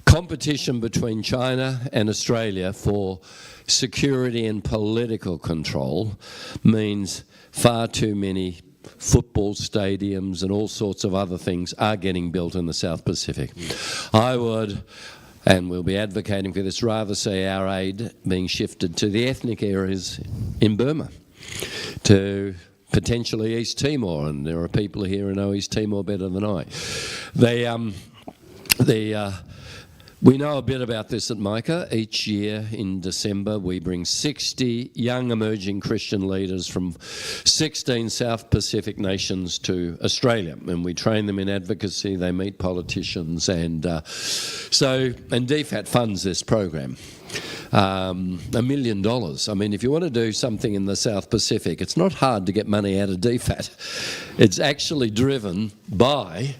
competition between China and Australia for security and political control means far too many football stadiums and all sorts of other things are getting built in the South Pacific. I would, and we'll be advocating for this, rather see our aid being shifted to the ethnic areas in Burma, to potentially East Timor, and there are people here who know East Timor better than I. We know a bit about this at MICA. Each year in December we bring 60 young emerging Christian leaders from 16 South Pacific nations to Australia, and we train them in advocacy. They meet politicians, and DFAT funds this program. $1 million. I mean, if you want to do something in the South Pacific, it's not hard to get money out of DFAT. It's actually driven by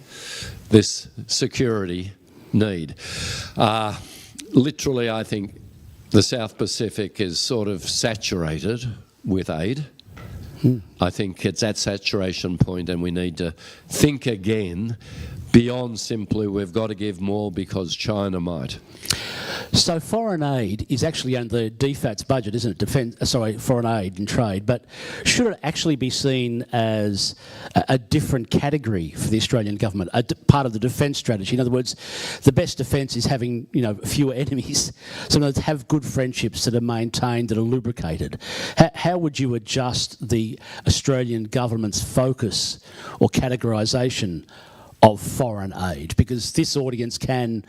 this security need. Literally, I think the South Pacific is sort of saturated with aid. I think it's at saturation point, and we need to think again beyond simply we've got to give more because China might. So foreign aid is actually under DFAT's budget, isn't it? Foreign aid and trade. But should it actually be seen as a different category for the Australian government, part of the defence strategy? In other words, the best defence is having, fewer enemies. So in other words, have good friendships that are maintained, that are lubricated. How would you adjust the Australian government's focus or categorisation of foreign aid? Because this audience can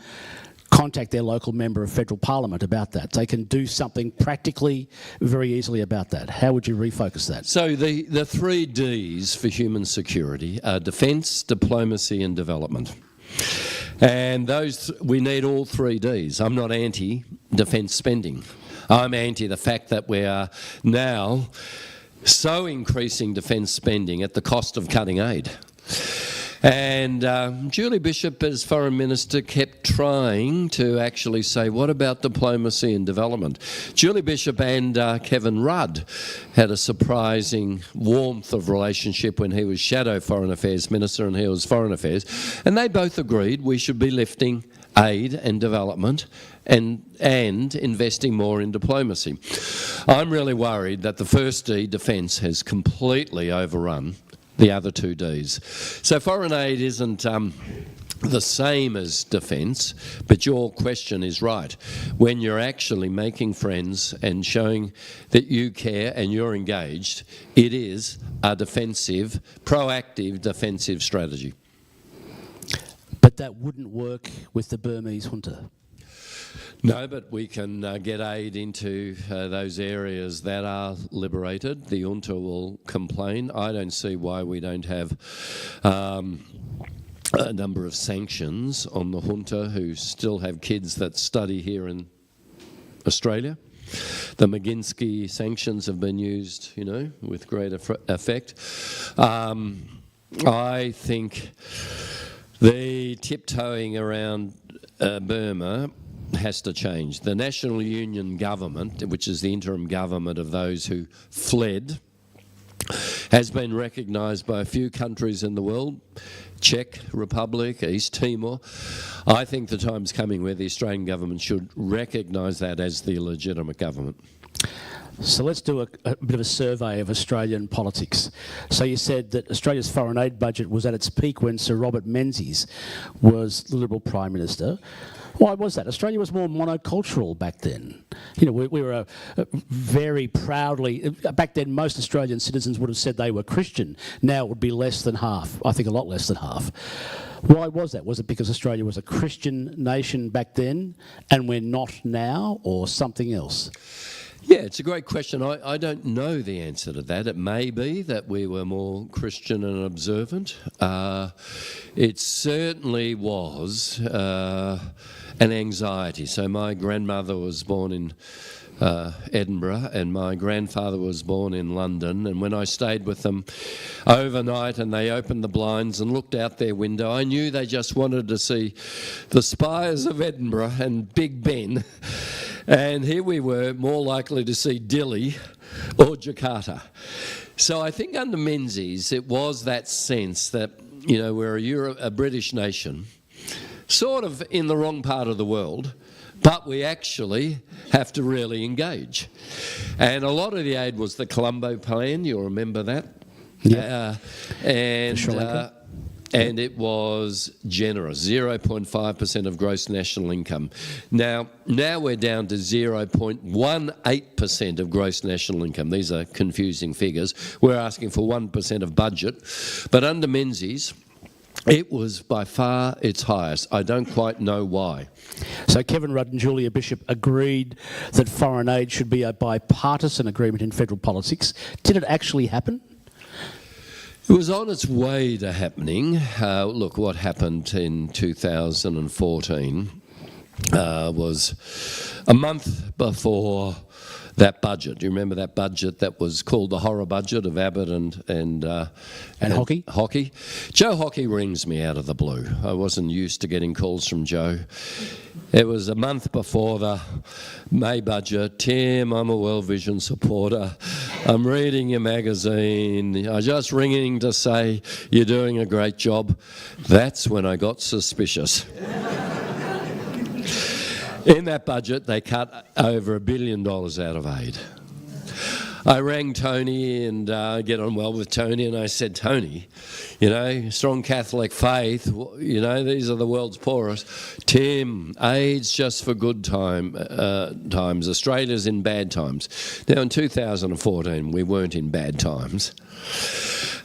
contact their local member of federal parliament about that. They can do something practically very easily about that. How would you refocus that? So the 3 Ds for human security are defence, diplomacy and development. And we need all 3 Ds. I'm not anti-defence spending. I'm anti the fact that we are now so increasing defence spending at the cost of cutting aid. And Julie Bishop, as Foreign Minister, kept trying to actually say, what about diplomacy and development? Julie Bishop and Kevin Rudd had a surprising warmth of relationship when he was Shadow Foreign Affairs Minister and he was Foreign Affairs. And they both agreed we should be lifting aid and development and investing more in diplomacy. I'm really worried that the first D, defence, has completely overrun the other 2 Ds. So foreign aid isn't the same as defence, but your question is right. When you're actually making friends and showing that you care and you're engaged, it is a defensive, proactive defensive strategy. But that wouldn't work with the Burmese junta. No, but we can get aid into those areas that are liberated. The junta will complain. I don't see why we don't have a number of sanctions on the junta who still have kids that study here in Australia. The Maginski sanctions have been used, with great effect. I think the tiptoeing around Burma has to change. The National Union government, which is the interim government of those who fled, has been recognised by a few countries in the world, Czech Republic, East Timor. I think the time's coming where the Australian government should recognise that as the legitimate government. So let's do a bit of a survey of Australian politics. So you said that Australia's foreign aid budget was at its peak when Sir Robert Menzies was the Liberal Prime Minister. Why was that? Australia was more monocultural back then. We were very proudly... Back then, most Australian citizens would have said they were Christian. Now it would be less than half. I think a lot less than half. Why was that? Was it because Australia was a Christian nation back then and we're not now, or something else? Yeah, it's a great question. I don't know the answer to that. It may be that we were more Christian and observant. It certainly was an anxiety. So my grandmother was born in Edinburgh and my grandfather was born in London, and when I stayed with them overnight and they opened the blinds and looked out their window, I knew they just wanted to see the spires of Edinburgh and Big Ben. And here we were, more likely to see Dili or Jakarta. So I think under Menzies, it was that sense that, we're a British nation, sort of in the wrong part of the world, but we actually have to really engage. And a lot of the aid was the Colombo Plan, you'll remember that? Yeah. And it was generous, 0.5% of gross national income. Now we're down to 0.18% of gross national income. These are confusing figures. We're asking for 1% of budget. But under Menzies, it was by far its highest. I don't quite know why. So Kevin Rudd and Julia Bishop agreed that foreign aid should be a bipartisan agreement in federal politics. Did it actually happen? It was on its way to happening. Look, what happened in 2014 was a month before that budget. Do you remember that budget that was called the horror budget of Abbott and Hockey? Hockey. Joe Hockey rings me out of the blue. I wasn't used to getting calls from Joe. It was a month before the May budget. Tim, I'm a World Vision supporter. I'm reading your magazine. I'm just ringing to say you're doing a great job. That's when I got suspicious. In that budget, they cut over $1 billion out of aid. I rang Tony and get on well with Tony, and I said, Tony, strong Catholic faith, these are the world's poorest. Tim, aid's just for good times. Australia's in bad times. Now, in 2014, we weren't in bad times.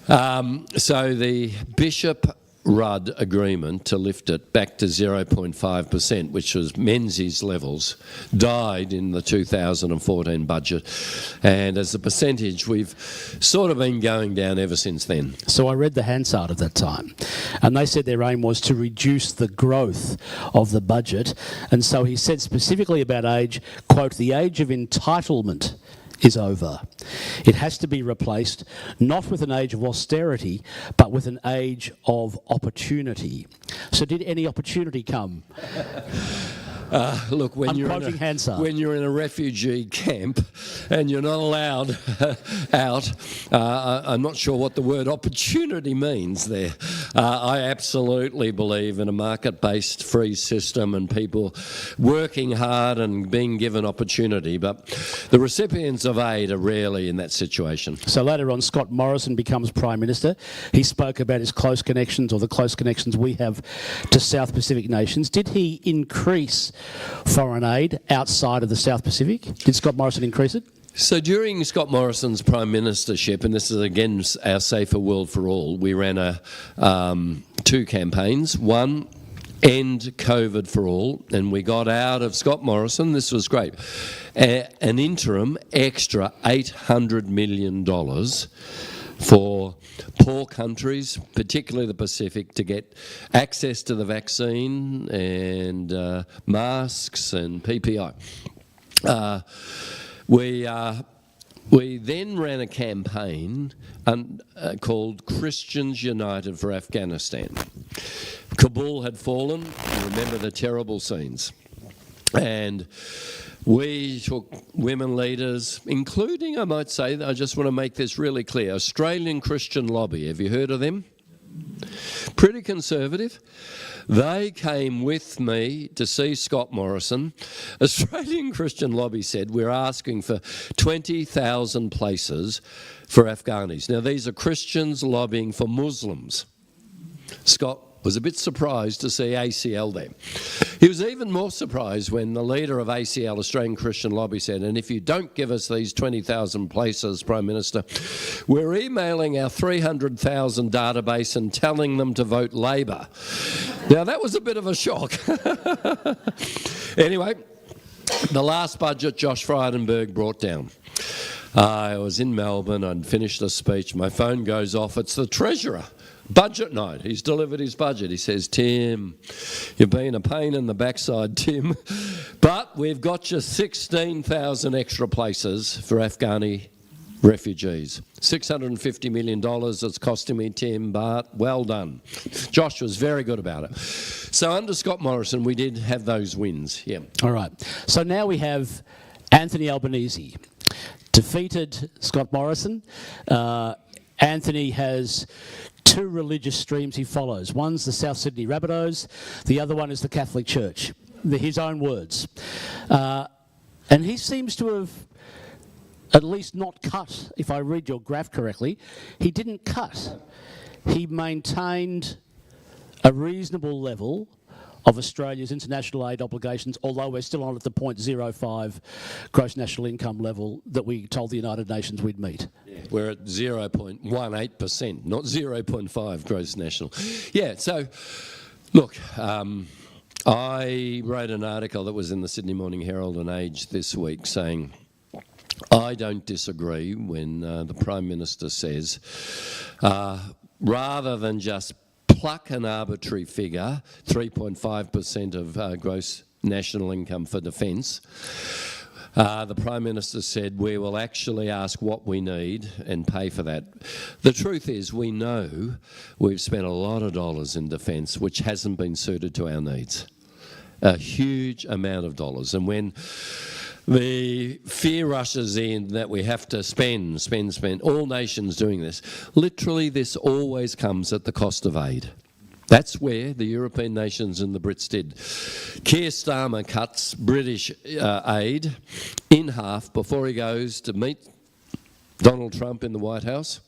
So the Bishop Rudd agreement to lift it back to 0.5%, which was Menzies levels, died in the 2014 budget. And as a percentage, we've sort of been going down ever since then. So I read the Hansard at that time, and they said their aim was to reduce the growth of the budget. And so he said specifically about age, quote, "The age of entitlement is over. It has to be replaced not with an age of austerity, but with an age of opportunity." So did any opportunity come? Look, when I'm you're, quoting Hansard. when you're in a refugee camp and you're not allowed out, I'm not sure what the word opportunity means there. I absolutely believe in a market-based free system and people working hard and being given opportunity, but the recipients of aid are rarely in that situation. So later on, Scott Morrison becomes Prime Minister. He spoke about his close connections, or the close connections we have to South Pacific nations. Did he increase foreign aid outside of the South Pacific? Did Scott Morrison increase it? So during Scott Morrison's Prime Ministership, and this is again our Safer World for All, we ran two campaigns. One, end COVID for all, and we got out of Scott Morrison, this was great, an interim extra $800 million for poor countries, particularly the Pacific, to get access to the vaccine and masks and PPI. We then ran a campaign called Christians United for Afghanistan. Kabul had fallen, you remember the terrible scenes. And we took women leaders, including, I might say, I just want to make this really clear, Australian Christian Lobby. Have you heard of them? Pretty conservative. They came with me to see Scott Morrison. Australian Christian Lobby said we're asking for 20,000 places for Afghanis. Now, these are Christians lobbying for Muslims. Scott was a bit surprised to see ACL there. He was even more surprised when the leader of ACL, Australian Christian Lobby, said, "And if you don't give us these 20,000 places, Prime Minister, we're emailing our 300,000 database and telling them to vote Labor." Now, that was a bit of a shock. Anyway, the last budget Josh Frydenberg brought down. I was in Melbourne, I'd finished a speech, my phone goes off, it's the Treasurer. Budget night, he's delivered his budget. He says, "Tim, you've been a pain in the backside, Tim, but we've got you 16,000 extra places for Afghani refugees. $650 million it's costing me, Tim, but well done." Josh was very good about it. So under Scott Morrison, we did have those wins, yeah. All right. So now we have Anthony Albanese defeated Scott Morrison. Anthony has two religious streams he follows. One's the South Sydney Rabbitohs, the other one is the Catholic Church. His own words. And he seems to have at least not cut, if I read your graph correctly. He didn't cut. He maintained a reasonable level of Australia's international aid obligations, although we're still on at the 0.05 gross national income level that we told the United Nations we'd meet. Yeah, we're at 0.18%, not 0.5 gross national. Yeah, so, look, I wrote an article that was in the Sydney Morning Herald and Age this week saying, I don't disagree when the Prime Minister says, rather than just pluck an arbitrary figure, 3.5% of gross national income for defence, the Prime Minister said we will actually ask what we need and pay for that. The truth is we know we've spent a lot of dollars in defence which hasn't been suited to our needs. A huge amount of dollars. And when the fear rushes in that we have to spend, all nations doing this. Literally, this always comes at the cost of aid. That's where the European nations and the Brits did. Keir Starmer cuts British aid in half before he goes to meet Donald Trump in the White House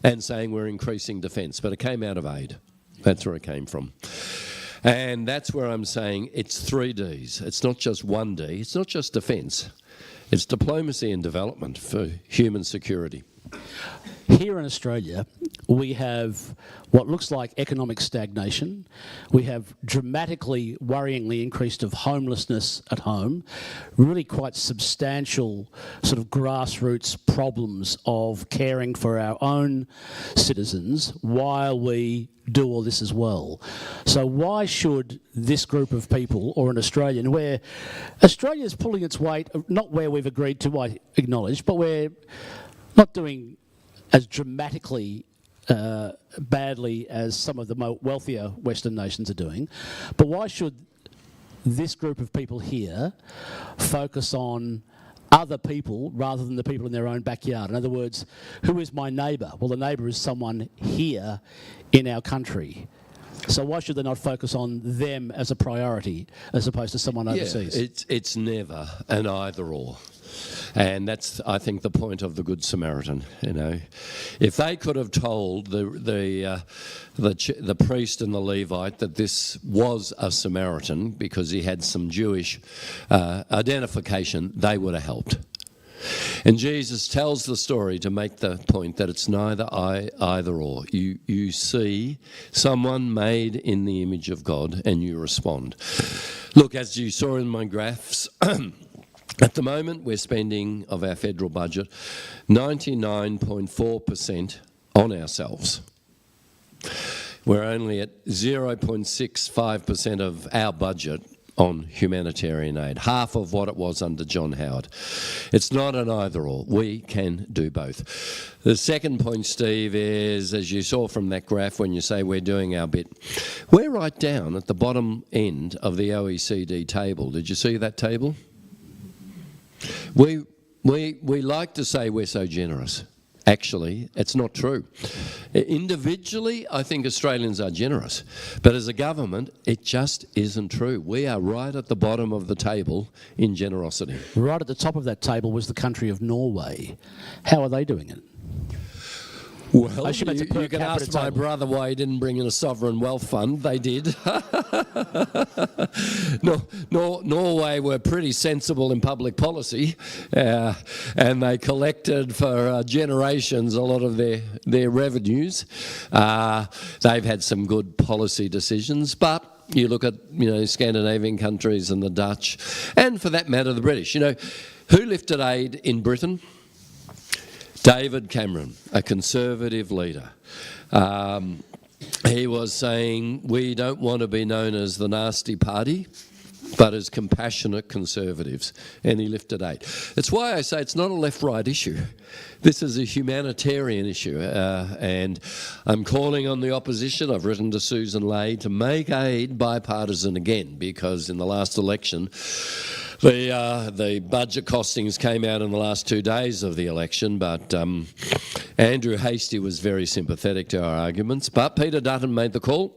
and saying we're increasing defence, but it came out of aid. That's where it came from. And that's where I'm saying it's 3 Ds. It's not just 1 D. It's not just defence. It's diplomacy and development for human security. Here in Australia, we have what looks like economic stagnation. We have dramatically, worryingly increased of homelessness at home, really quite substantial sort of grassroots problems of caring for our own citizens while we do all this as well. So why should this group of people, or an Australian, where Australia's pulling its weight, not where we've agreed to, I acknowledge, but we're not doing as dramatically badly as some of the wealthier Western nations are doing. But why should this group of people here focus on other people rather than the people in their own backyard? In other words, who is my neighbour? Well, the neighbour is someone here in our country. So why should they not focus on them as a priority as opposed to someone overseas? Yeah, it's never an either or. And that's, I think, the point of the Good Samaritan. You know, if they could have told the priest and the Levite that this was a Samaritan because he had some Jewish identification, they would have helped. And Jesus tells the story to make the point that it's neither either or. You see someone made in the image of God and you respond. Look, as you saw in my graphs, at the moment, we're spending of our federal budget 99.4% on ourselves. We're only at 0.65% of our budget on humanitarian aid, half of what it was under John Howard. It's not an either or. We can do both. The second point, Steve, is, as you saw from that graph when you say we're doing our bit, we're right down at the bottom end of the OECD table. Did you see that table? We like to say we're so generous. Actually, it's not true. Individually, I think Australians are generous. But as a government, it just isn't true. We are right at the bottom of the table in generosity. Right at the top of that table was the country of Norway. How are they doing it? Well, you can ask my brother why he didn't bring in a sovereign wealth fund. They did. Norway were pretty sensible in public policy, and they collected for generations a lot of their revenues. They've had some good policy decisions, but you look at Scandinavian countries and the Dutch, and for that matter the British. Who lifted aid in Britain? David Cameron, a Conservative leader. He was saying, we don't want to be known as the nasty party, but as compassionate Conservatives. And he lifted aid. That's why I say it's not a left-right issue. This is a humanitarian issue. And I'm calling on the opposition. I've written to Susan Ley to make aid bipartisan again, because in the last election, the budget costings came out in the last 2 days of the election, but Andrew Hastie was very sympathetic to our arguments. But Peter Dutton made the call,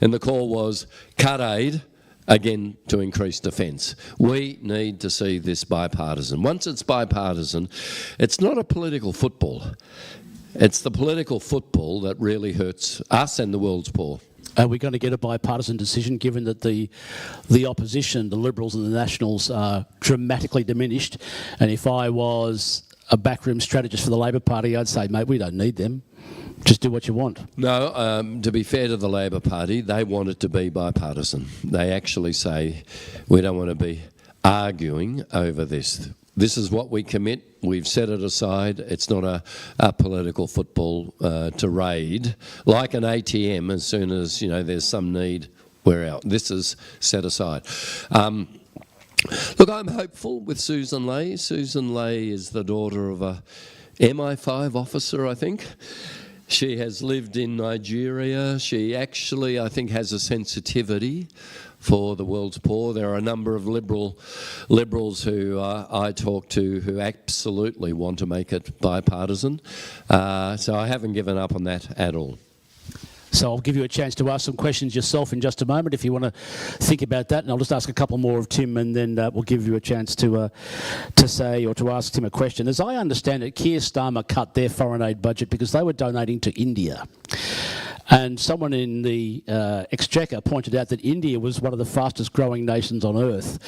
and the call was cut aid, again to increase defence. We need to see this bipartisan. Once it's bipartisan, it's not a political football. It's the political football that really hurts us and the world's poor. Are we going to get a bipartisan decision, given that the opposition, the Liberals and the Nationals, are dramatically diminished? And if I was a backroom strategist for the Labor Party, I'd say, mate, we don't need them. Just do what you want. No, to be fair to the Labor Party, they want it to be bipartisan. They actually say, we don't want to be arguing over this. This is what we commit. We've set it aside. It's not a political football to raid. Like an ATM, as soon as there's some need, we're out. This is set aside. Look, I'm hopeful with Susan Ley. Susan Ley is the daughter of a MI5 officer, I think. She has lived in Nigeria. She actually, I think, has a sensitivity for the world's poor. There are a number of liberals who I talk to who absolutely want to make it bipartisan. So I haven't given up on that at all. So I'll give you a chance to ask some questions yourself in just a moment if you want to think about that, and I'll just ask a couple more of Tim, and then we'll give you a chance to say or to ask Tim a question. As I understand it, Keir Starmer cut their foreign aid budget because they were donating to India. And someone in the Exchequer pointed out that India was one of the fastest growing nations on earth,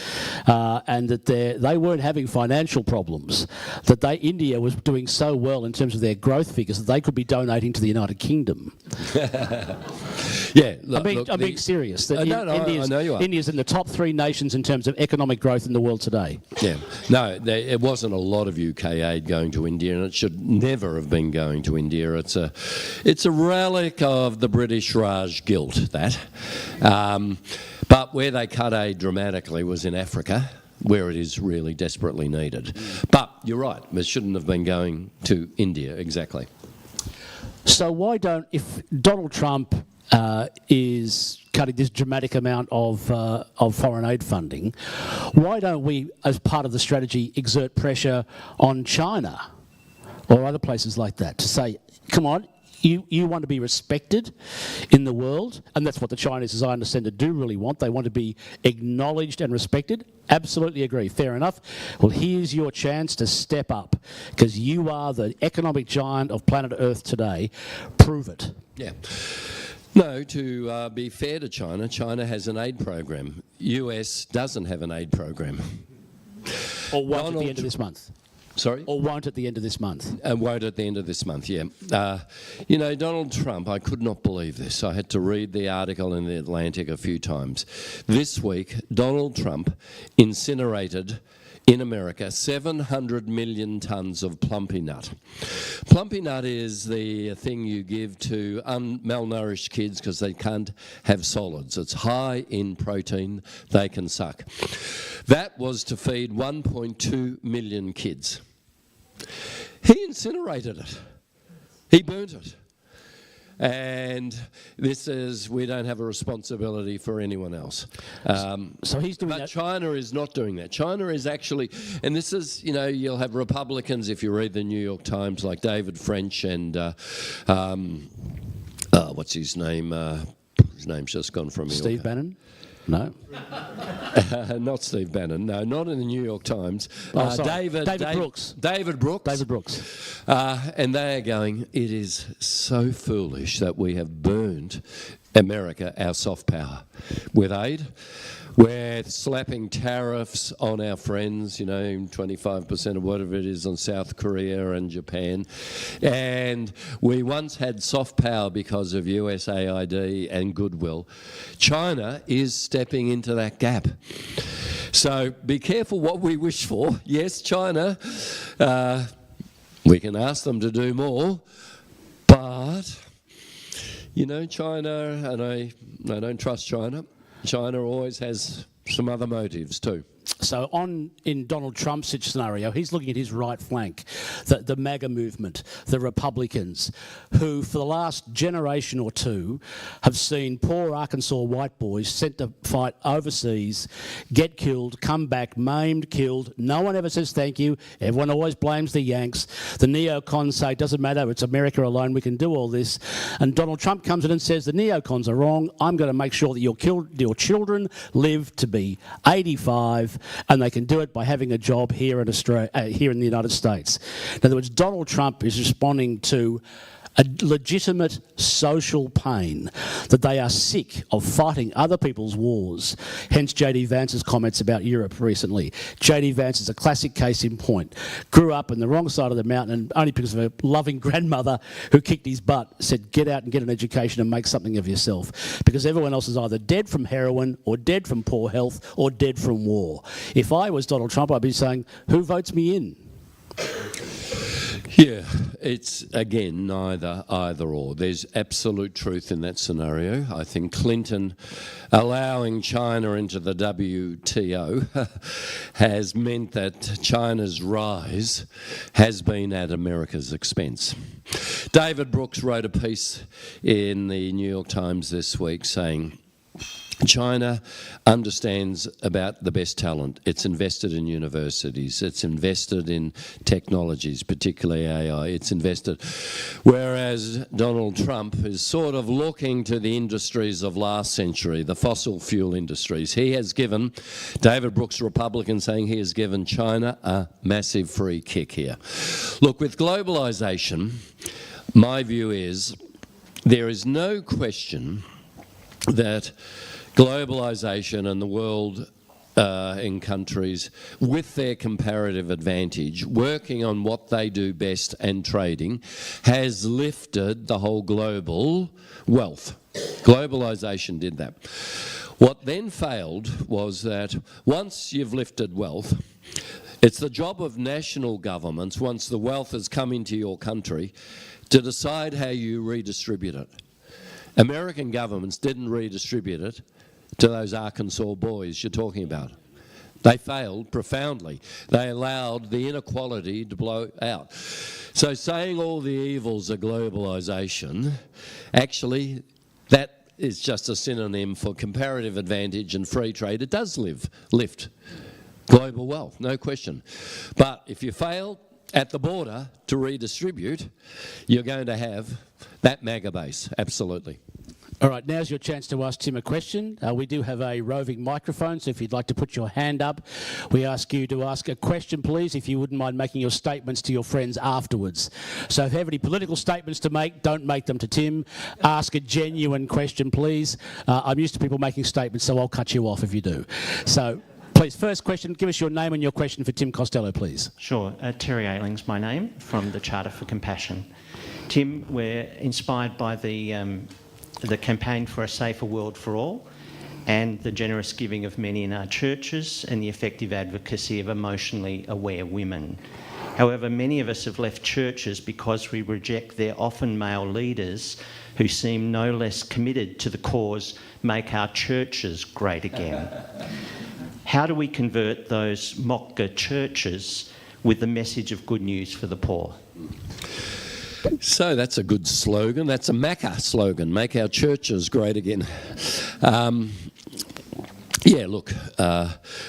and that they weren't having financial problems, that India was doing so well in terms of their growth figures that they could be donating to the United Kingdom. Yeah, I'm being serious. That I know you are. India's in the top 3 nations in terms of economic growth in the world today. Yeah, no, it wasn't a lot of UK aid going to India, and it should never have been going to India. It's a relic of the British Raj guilt, that. But where they cut aid dramatically was in Africa, where it is really desperately needed. But you're right, it shouldn't have been going to India, exactly. So why don't, if Donald Trump is cutting this dramatic amount of foreign aid funding, why don't we, as part of the strategy, exert pressure on China or other places like that to say, come on, you want to be respected in the world, and that's what the Chinese, as I understand it, do really want. They want to be acknowledged and respected. Absolutely agree. Fair enough. Well, here's your chance to step up, because you are the economic giant of planet Earth today. Prove it. Yeah. No, to be fair to China, China has an aid program. US doesn't have an aid program. Or won't at the end of this month. Sorry? Or won't at the end of this month. Won't at the end of this month, yeah. Donald Trump, I could not believe this. I had to read the article in The Atlantic a few times. This week, Donald Trump incinerated in America 700 million tonnes of plumpy nut. Plumpy nut is the thing you give to malnourished kids because they can't have solids. It's high in protein, they can suck. That was to feed 1.2 million kids. He incinerated it. He burnt it. And this is, we don't have a responsibility for anyone else. So he's doing but that. China is not doing that. China is actually, and this is, you'll have Republicans, if you read the New York Times, like David French and, what's his name? His name's just gone from me. Steve Bannon? No. Not Steve Bannon. No, not in the New York Times. David Brooks. David Brooks. David Brooks. And they are going, it is so foolish that we have burned America, our soft power, with aid. We're slapping tariffs on our friends, 25% of whatever it is on South Korea and Japan. And we once had soft power because of USAID and goodwill. China is stepping into that gap. So be careful what we wish for. Yes, China, we can ask them to do more, but, China, and I don't trust China. China always has some other motives too. So in Donald Trump's scenario, he's looking at his right flank, the MAGA movement, the Republicans, who for the last generation or two have seen poor Arkansas white boys sent to fight overseas, get killed, come back, maimed, killed. No one ever says thank you. Everyone always blames the Yanks. The neocons say, it doesn't matter, it's America alone, we can do all this. And Donald Trump comes in and says, the neocons are wrong. I'm going to make sure that your children live to be 85, and they can do it by having a job here in Australia, here in the United States. In other words, Donald Trump is responding to a legitimate social pain, that they are sick of fighting other people's wars. Hence J.D. Vance's comments about Europe recently. J.D. Vance is a classic case in point. Grew up in the wrong side of the mountain, and only because of a loving grandmother who kicked his butt said, get out and get an education and make something of yourself. Because everyone else is either dead from heroin or dead from poor health or dead from war. If I was Donald Trump, I'd be saying, who votes me in? Yeah, it's, again, neither either or. There's absolute truth in that scenario. I think Clinton allowing China into the WTO has meant that China's rise has been at America's expense. David Brooks wrote a piece in the New York Times this week saying, China understands about the best talent. It's invested in universities. It's invested in technologies, particularly AI. It's invested. Whereas Donald Trump is sort of looking to the industries of last century, the fossil fuel industries. He has given, David Brooks, Republican, saying he has given China a massive free kick here. Look, with globalisation, my view is there is no question that globalisation and the world in countries with their comparative advantage, working on what they do best and trading, has lifted the whole global wealth. Globalisation did that. What then failed was that once you've lifted wealth, it's the job of national governments, once the wealth has come into your country, to decide how you redistribute it. American governments didn't redistribute it to those Arkansas boys you're talking about. They failed profoundly. They allowed the inequality to blow out. So saying all the evils of globalisation, actually, that is just a synonym for comparative advantage and free trade. It does lift global wealth, no question. But if you fail at the border to redistribute, you're going to have that MAGA base, absolutely. All right, now's your chance to ask Tim a question. We do have a roving microphone, so if you'd like to put your hand up, we ask you to ask a question, please, if you wouldn't mind making your statements to your friends afterwards. So if you have any political statements to make, don't make them to Tim. Ask a genuine question, please. I'm used to people making statements, so I'll cut you off if you do. So please, first question, give us your name and your question for Tim Costello, please. Sure. Terry Ayling's my name, from the Charter for Compassion. Tim, we're inspired by the campaign for a safer world for all, and the generous giving of many in our churches, and the effective advocacy of emotionally aware women. However, many of us have left churches because we reject their often male leaders who seem no less committed to the cause, make our churches great again. How do we convert those mocker churches with the message of good news for the poor? So that's a good slogan. That's a Macca slogan, make our churches great again. Yeah, look,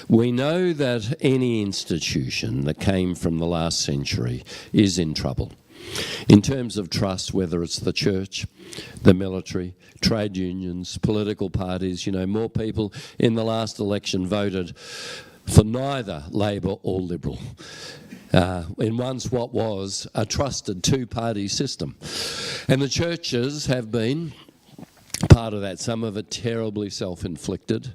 we know that any institution that came from the last century is in trouble. In terms of trust, whether it's the church, the military, trade unions, political parties, you know, more people in the last election voted for neither Labor or Liberal. In once what was a trusted two-party system. And the churches have been part of that, some of it terribly self-inflicted.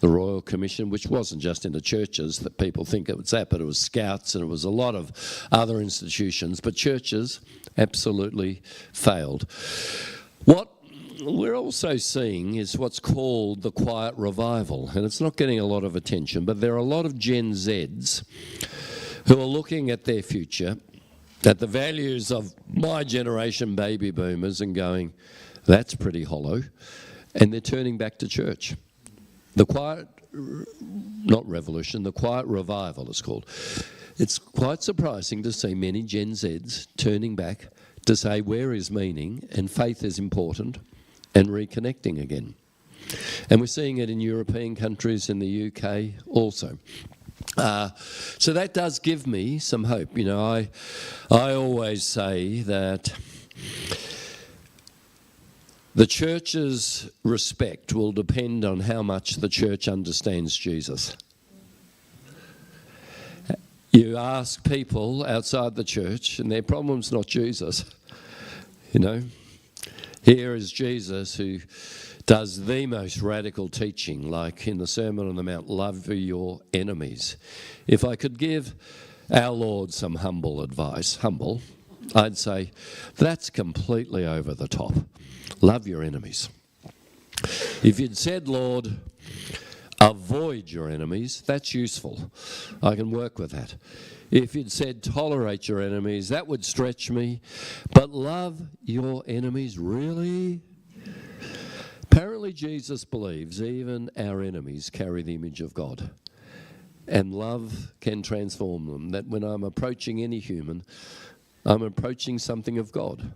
The Royal Commission, which wasn't just in the churches that people think it was that, but it was Scouts and it was a lot of other institutions, but churches absolutely failed. What we're also seeing is what's called the quiet revival, and it's not getting a lot of attention, but there are a lot of Gen Zs who are looking at their future, at the values of my generation baby boomers and going, that's pretty hollow, and they're turning back to church. The quiet, not revolution, the quiet revival it's called. It's quite surprising to see many Gen Zs turning back to say where is meaning and faith is important and reconnecting again. And we're seeing it in European countries, in the UK also. So that does give me some hope. You know, I always say that the church's respect will depend on how much the church understands Jesus. You ask people outside the church and their problem's not Jesus. You know, here is Jesus who does the most radical teaching, like in the Sermon on the Mount, love your enemies. If I could give our Lord some humble advice, I'd say that's completely over the top. Love your enemies. If you'd said, Lord, avoid your enemies, that's useful. I can work with that. If you'd said, tolerate your enemies, that would stretch me. But love your enemies, really? Apparently Jesus believes even our enemies carry the image of God. And love can transform them. That when I'm approaching any human, I'm approaching something of God.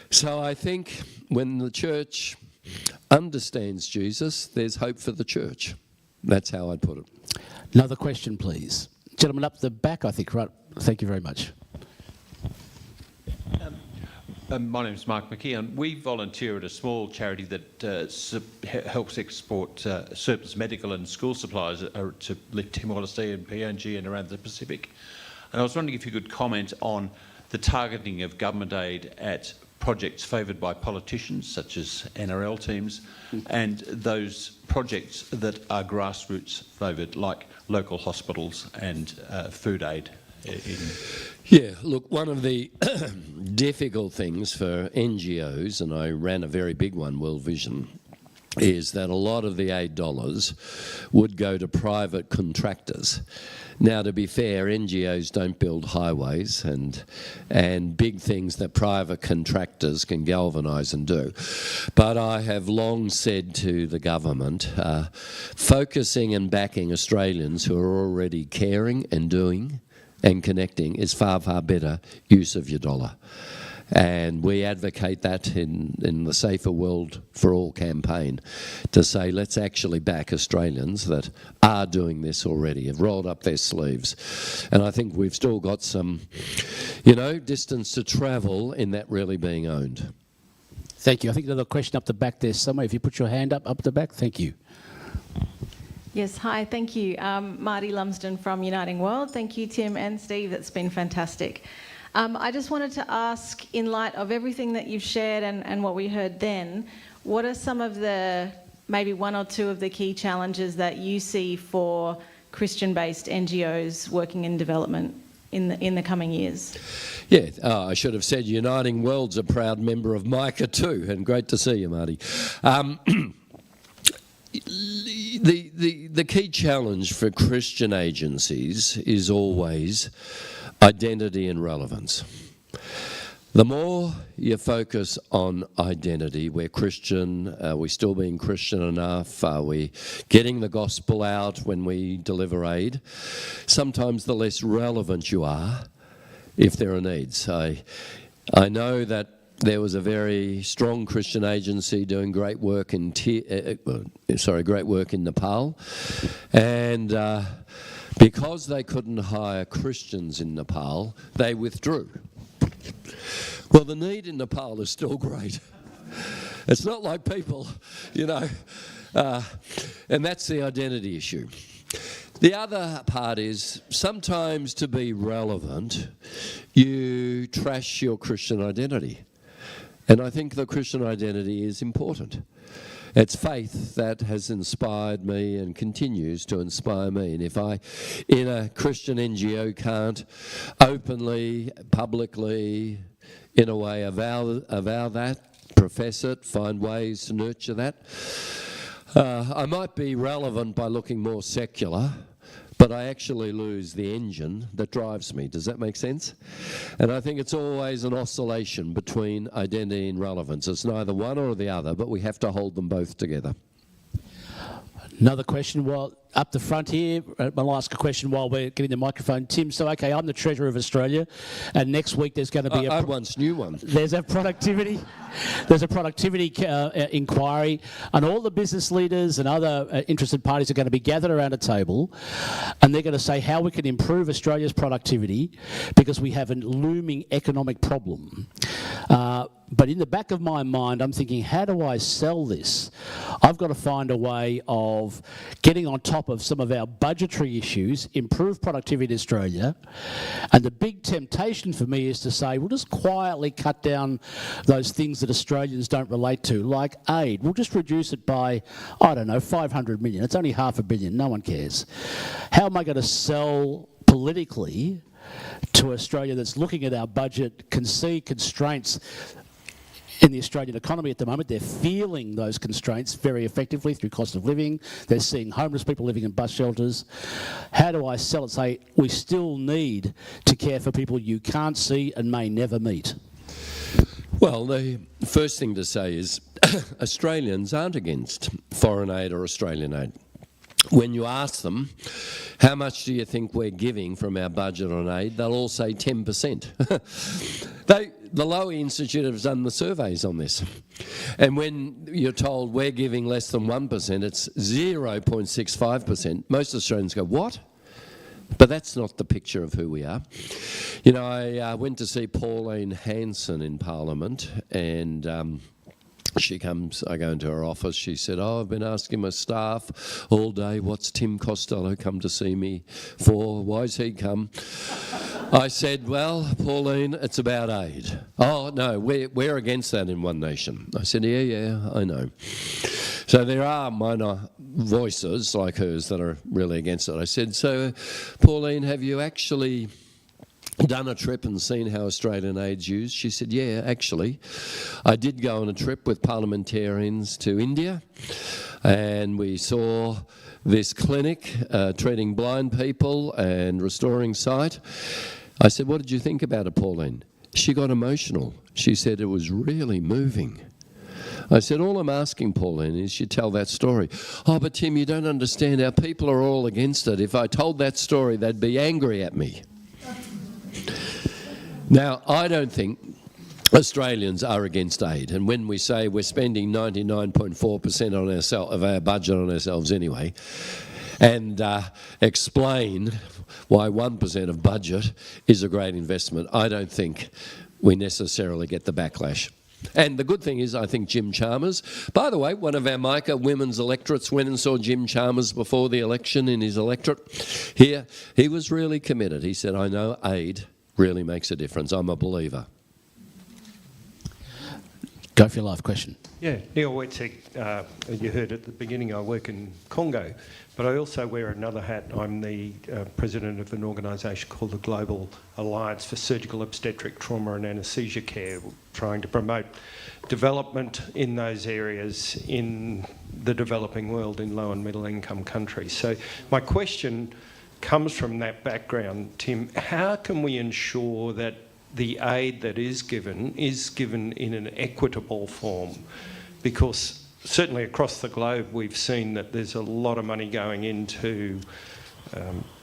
So I think when the church understands Jesus, there's hope for the church. That's how I'd put it. Another question, please. Gentleman up the back, I think, right? Thank you very much. My name is Mark McKeon. We volunteer at a small charity that helps export surplus medical and school supplies to Timor-Leste and PNG and around the Pacific. And I was wondering if you could comment on the targeting of government aid at projects favoured by politicians, such as NRL teams, and those projects that are grassroots favoured, like local hospitals and food aid. Yeah, look, one of the difficult things for NGOs, and I ran a very big one, World Vision, is that a lot of the aid dollars would go to private contractors. Now, to be fair, NGOs don't build highways and big things that private contractors can galvanise and do. But I have long said to the government, focusing and backing Australians who are already caring and doing and connecting is far, far better use of your dollar. And we advocate that in the Safer World for All campaign, to say let's actually back Australians that are doing this already, have rolled up their sleeves. And I think we've still got some, distance to travel in that really being owned. Thank you. I think another question up the back there somewhere. If you put your hand up the back, thank you. Yes, hi, thank you. Marty Lumsden from Uniting World. Thank you, Tim and Steve. That's been fantastic. I just wanted to ask, in light of everything that you've shared and what we heard then, what are some of the, maybe one or two of the key challenges that you see for Christian-based NGOs working in development in the coming years? Yeah, I should have said Uniting World's a proud member of MICA too, and great to see you, Marty. The key challenge for Christian agencies is always identity and relevance. The more you focus on identity, we're Christian, are we still being Christian enough, are we getting the gospel out when we deliver aid, sometimes the less relevant you are if there are needs. I know that there was a very strong Christian agency doing great work in Nepal, and because they couldn't hire Christians in Nepal, they withdrew. Well, the need in Nepal is still great. It's not like people, and that's the identity issue. The other part is, sometimes to be relevant, you trash your Christian identity. And I think the Christian identity is important. It's faith that has inspired me and continues to inspire me. And if I, in a Christian NGO, can't openly, publicly, in a way, avow that, profess it, find ways to nurture that, I might be relevant by looking more secular, but I actually lose the engine that drives me. Does that make sense? And I think it's always an oscillation between identity and relevance. It's neither one or the other, but we have to hold them both together. Another question, well, up the front here. I'll ask a question while we're getting the microphone. Tim, so okay, I'm the Treasurer of Australia, and next week there's going to be I once knew one. There's a productivity inquiry, and all the business leaders and other interested parties are going to be gathered around a table, and they're going to say how we can improve Australia's productivity because we have a looming economic problem. But in the back of my mind, I'm thinking, how do I sell this? I've got to find a way of getting on top of some of our budgetary issues, improve productivity in Australia. And the big temptation for me is to say, we'll just quietly cut down those things that Australians don't relate to, like aid. We'll just reduce it by, I don't know, 500 million. It's only $500 million. No one cares. How am I going to sell politically to Australia that's looking at our budget, can see constraints in the Australian economy at the moment? They're feeling those constraints very effectively through cost of living. They're seeing homeless people living in bus shelters. How do I sell it? Say, we still need to care for people you can't see and may never meet. Well, the first thing to say is Australians aren't against foreign aid or Australian aid. When you ask them, how much do you think we're giving from our budget on aid, they'll all say 10%. The Lowy Institute have done the surveys on this. And when you're told we're giving less than 1%, it's 0.65%. Most Australians go, what? But that's not the picture of who we are. I went to see Pauline Hanson in Parliament, and she comes, I go into her office, she said, I've been asking my staff all day, what's Tim Costello come to see me for? Why's he come? I said, well, Pauline, it's about aid. Oh, no, we're against that in One Nation. I said, yeah, I know. So there are minor voices like hers that are really against it. I said, so, Pauline, have you actually done a trip and seen how Australian aid's used? She said, yeah, actually. I did go on a trip with parliamentarians to India, and we saw this clinic treating blind people and restoring sight. I said, what did you think about it, Pauline? She got emotional. She said it was really moving. I said, all I'm asking, Pauline, is you tell that story. Oh, but Tim, you don't understand. Our people are all against it. If I told that story, they'd be angry at me. Now, I don't think Australians are against aid. And when we say we're spending 99.4% on ourselves, of our budget on ourselves anyway, and explain why 1% of budget is a great investment, I don't think we necessarily get the backlash. And the good thing is, I think Jim Chalmers, by the way, one of our Micah women's electorates went and saw Jim Chalmers before the election in his electorate. Here, he was really committed. He said, I know aid really makes a difference. I'm a believer. Go for your live question. Yeah, Neil Wetzig, you heard at the beginning, I work in Congo, but I also wear another hat. I'm the president of an organisation called the Global Alliance for Surgical Obstetric Trauma and Anaesthesia Care, trying to promote development in those areas in the developing world, in low and middle income countries. So my question comes from that background, Tim. How can we ensure that the aid that is given in an equitable form? Because certainly across the globe we've seen that there's a lot of money going into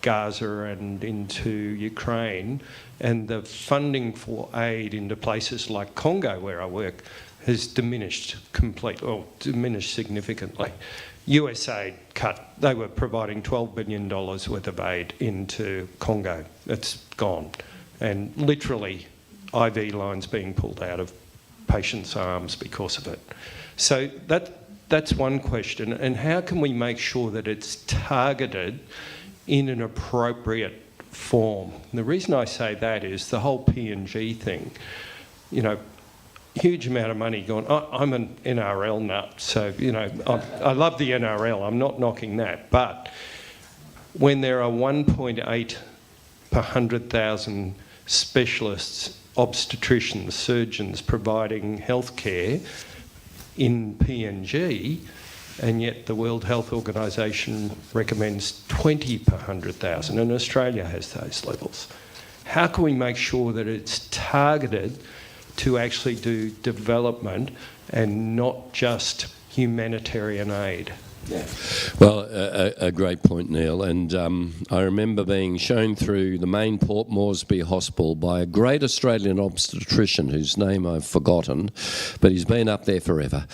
Gaza and into Ukraine, and the funding for aid into places like Congo, where I work, has diminished significantly. USAID cut. They were providing $12 billion worth of aid into Congo. It's gone. And literally IV lines being pulled out of patients' arms because of it. So that's one question. And how can we make sure that it's targeted in an appropriate form? And the reason I say that is the whole PNG thing. You know, huge amount of money going. I'm an NRL nut, so, you know, I love the NRL. I'm not knocking that. But when there are 1.8 per 100,000 specialists, obstetricians, surgeons providing healthcare in PNG, and yet the World Health Organisation recommends 20 per 100,000, and Australia has those levels. How can we make sure that it's targeted to actually do development and not just humanitarian aid? Yeah. Well, a great point, Neil. And I remember being shown through the main Port Moresby Hospital by a great Australian obstetrician whose name I've forgotten, but he's been up there forever.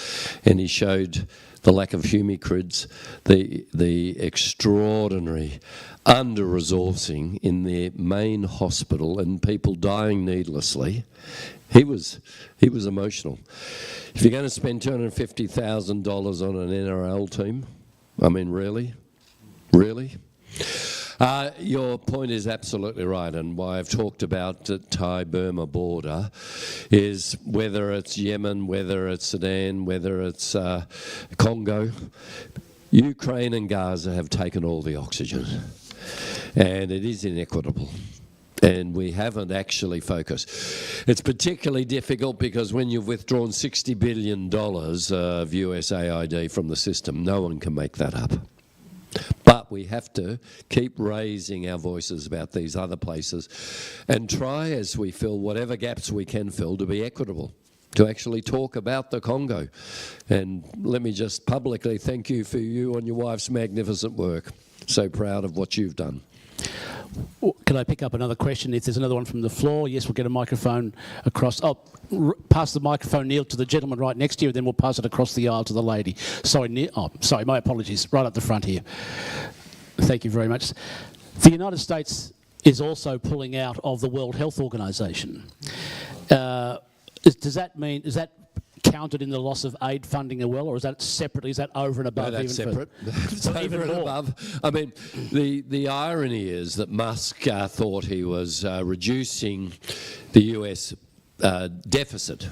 And he showed the lack of humicrids, the extraordinary under-resourcing in their main hospital and people dying needlessly. He was emotional. If you're going to spend $250,000 on an NRL team, I mean, really? Really? Your point is absolutely right, and why I've talked about the Thai-Burma border is whether it's Yemen, whether it's Sudan, whether it's Congo, Ukraine and Gaza have taken all the oxygen, and it is inequitable. And we haven't actually focused. It's particularly difficult because when you've withdrawn $60 billion of USAID from the system, no one can make that up. But we have to keep raising our voices about these other places and try, as we fill whatever gaps we can fill, to be equitable, to actually talk about the Congo. And let me just publicly thank you for you and your wife's magnificent work. So proud of what you've done. Can I pick up another question? If there's another one from the floor, yes, we'll get a microphone across. Oh, pass the microphone, Neil, to the gentleman right next to you, then we'll pass it across the aisle to the lady. Sorry, Neil. Oh, sorry, my apologies. Right up the front here. Thank you very much. The United States is also pulling out of the World Health Organization. Does that mean, counted in the loss of aid funding as well, or is that separately? Is that over and above? No, that's even separate. It's over even and more? above. I mean, the irony is that Musk thought he was reducing the US deficit.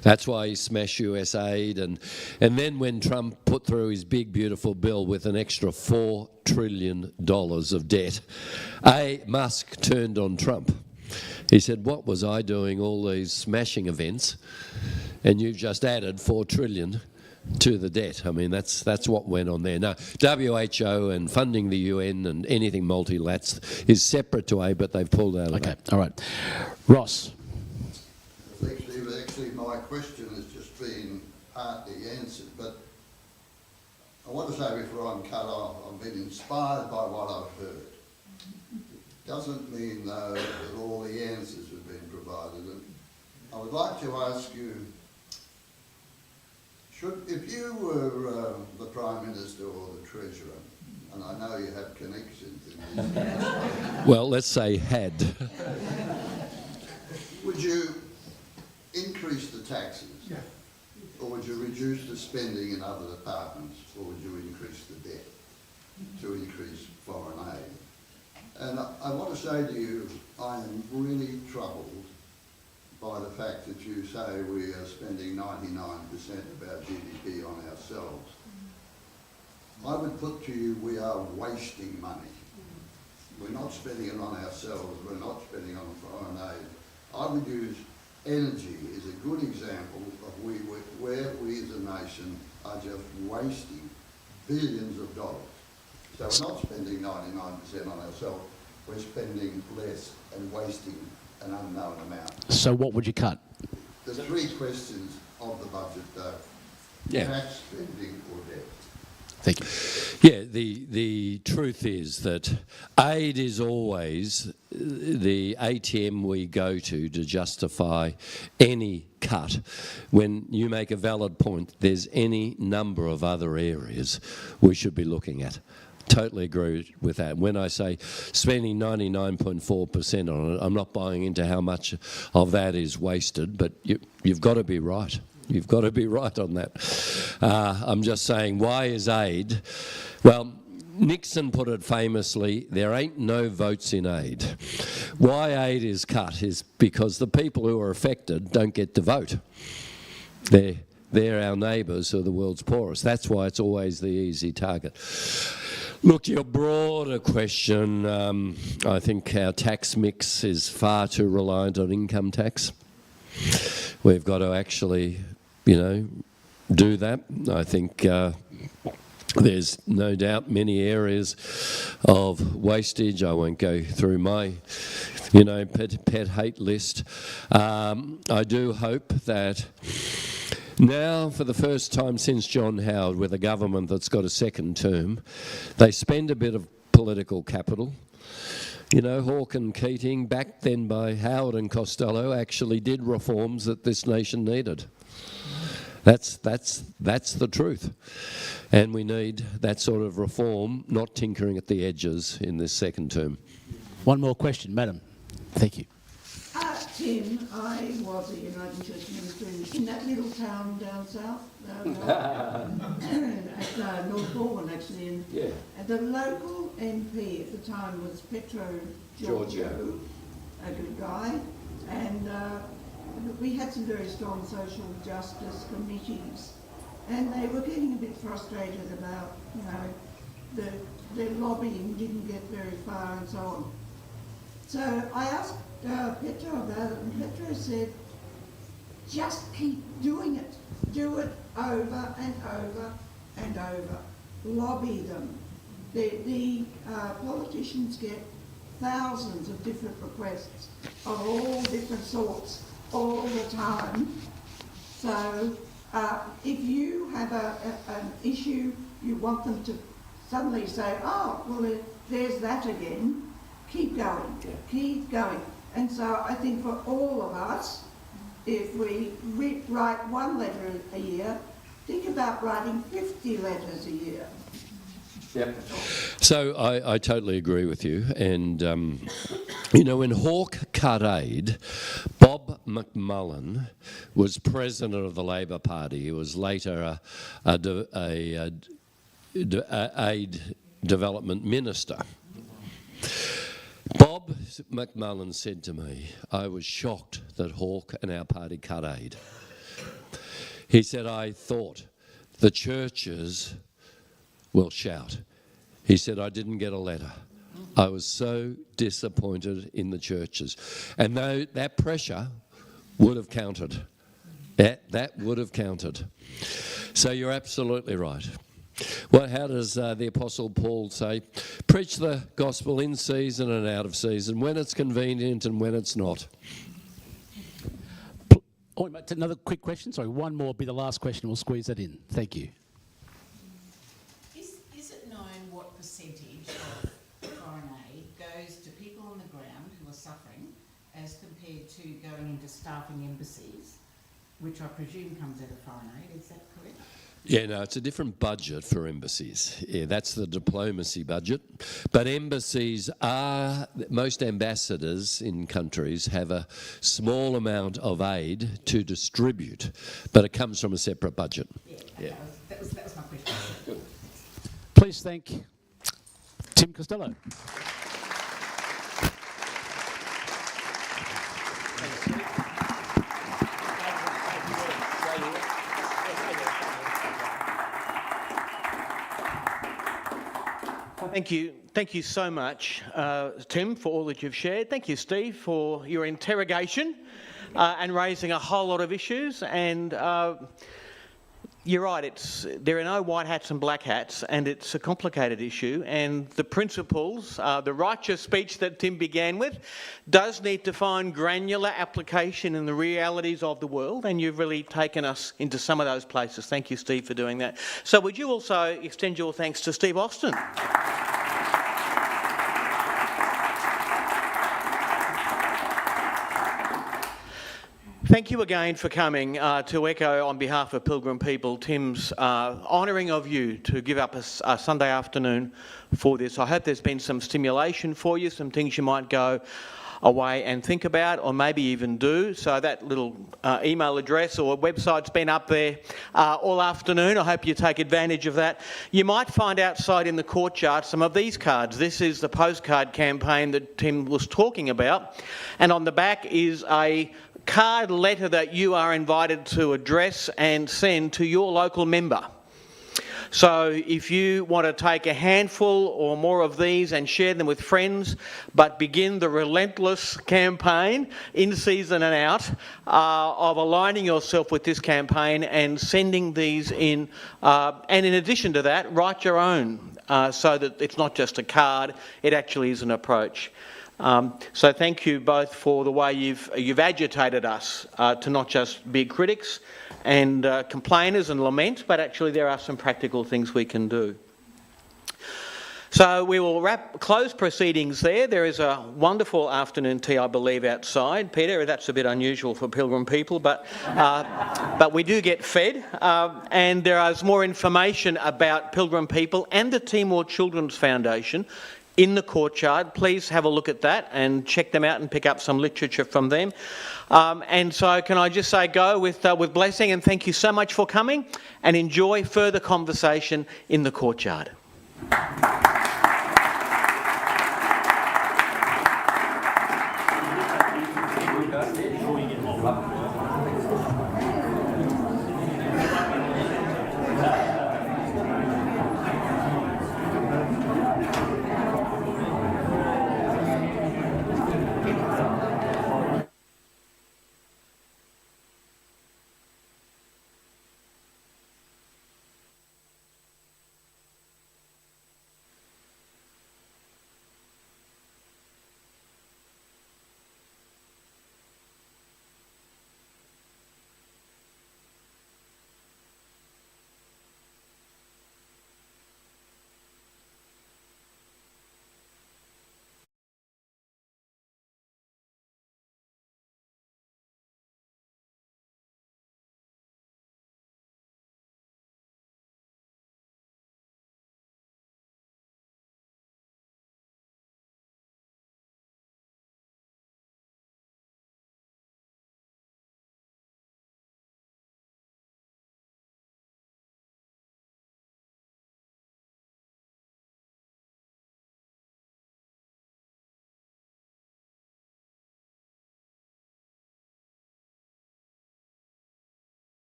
That's why he smashed US aid. And then when Trump put through his big, beautiful bill with an extra $4 trillion of debt, Musk turned on Trump. He said, what was I doing all these smashing events? And you've just added $4 trillion to the debt. I mean, that's what went on there. Now, WHO and funding the UN and anything multilats is separate to aid, but they've pulled out of Okay, that. all right. Ross. Actually, my question has just been partly answered, but I want to say before I'm cut off, I've been inspired by what I've heard. Doesn't mean, though, that all the answers have been provided. And I would like to ask you, if you were the Prime Minister or the Treasurer, and I know you have connections in this, Well, let's say had. would you increase the taxes? Yeah. Or would you reduce the spending in other departments? Or would you increase the debt to increase foreign aid? And I want to say to you, I am really troubled by the fact that you say we are spending 99% of our GDP on ourselves. I would put to you, we are wasting money. We're not spending it on ourselves, we're not spending it on foreign aid. I would use energy as a good example of where we as a nation are just wasting billions of dollars. So we're not spending 99% on ourselves, we're spending less and wasting an unknown amount. So what would you cut? The three questions of the budget, though. Yeah. Tax, spending or debt. Thank you. Yeah, the truth is that aid is always the ATM we go to justify any cut. When you make a valid point, there's any number of other areas we should be looking at. Totally agree with that. When I say spending 99.4% on it, I'm not buying into how much of that is wasted, but you've got to be right. You've got to be right on that. I'm just saying, why is aid? Well, Nixon put it famously, there ain't no votes in aid. Why aid is cut is because the people who are affected don't get to vote. They're our neighbours who are the world's poorest. That's why it's always the easy target. Look, your broader question, I think our tax mix is far too reliant on income tax. We've got to actually, do that. I think there's no doubt many areas of wastage. I won't go through my, pet hate list. I do hope that now, for the first time since John Howard, with a government that's got a second term, they spend a bit of political capital. Hawke and Keating, backed then by Howard and Costello, actually did reforms that this nation needed. That's the truth. And we need that sort of reform, not tinkering at the edges in this second term. One more question, madam. Thank you. Tim, I was a Uniting Church minister in that little town down south, at North Balwyn actually, and the local MP at the time was Petro Giorgio, a good guy, and we had some very strong social justice committees, and they were getting a bit frustrated about, their lobbying didn't get very far and so on. So I asked Petro about it, and Petro said, just keep doing it. Do it over and over and over. Lobby them. The politicians get thousands of different requests of all different sorts all the time. So if you have an issue, you want them to suddenly say, oh, well, there's that again. Keep going, keep going. And so I think for all of us, if we write one letter a year, think about writing 50 letters a year. Yep. So I totally agree with you. And, when Hawke cut aid, Bob McMullen was president of the Labor Party. He was later a aid development minister. Bob McMullen said to me, I was shocked that Hawke and our party cut aid. He said, I thought the churches will shout. He said, I didn't get a letter. I was so disappointed in the churches. And though that pressure would have counted. That would have counted. So you're absolutely right. Well, how does the Apostle Paul say? Preach the gospel in season and out of season, when it's convenient and when it's not. Oh, another quick question. Sorry, one more will be the last question. We'll squeeze that in. Thank you. Is it known what percentage of foreign aid goes to people on the ground who are suffering as compared to going into staffing embassies, which I presume comes out of foreign aid? Is that correct? Yeah, no, it's a different budget for embassies. Yeah, that's the diplomacy budget. But embassies most ambassadors in countries have a small amount of aid to distribute, but it comes from a separate budget. Yeah. That was my question. Please thank Tim Costello. Thank you so much, Tim, for all that you've shared. Thank you, Steve, for your interrogation and raising a whole lot of issues. And you're right, there are no white hats and black hats, and it's a complicated issue. And the principles, the righteous speech that Tim began with, does need to find granular application in the realities of the world, and you've really taken us into some of those places. Thank you, Steve, for doing that. So would you also extend your thanks to Steve Austin? Thank you again for coming to echo on behalf of Pilgrim people Tim's honouring of you to give up a Sunday afternoon for this. I hope there's been some stimulation for you, some things you might go away and think about, or maybe even do. So that little email address or website's been up there all afternoon. I hope you take advantage of that. You might find outside in the courtyard some of these cards. This is the postcard campaign that Tim was talking about, and on the back is a card letter that you are invited to address and send to your local member. So if you want to take a handful or more of these and share them with friends, but begin the relentless campaign in season and out of aligning yourself with this campaign and sending these in, and in addition to that, write your own so that it's not just a card, it actually is an approach. So thank you both for the way you've agitated us to not just be critics and complainers and lament, but actually there are some practical things we can do. So we will close proceedings there. There is a wonderful afternoon tea, I believe, outside. Peter, that's a bit unusual for Pilgrim people, but we do get fed. And there is more information about Pilgrim people and the Timor Children's Foundation in the courtyard. Please have a look at that and check them out and pick up some literature from them. And so can I just say go with blessing, and thank you so much for coming, and enjoy further conversation in the courtyard.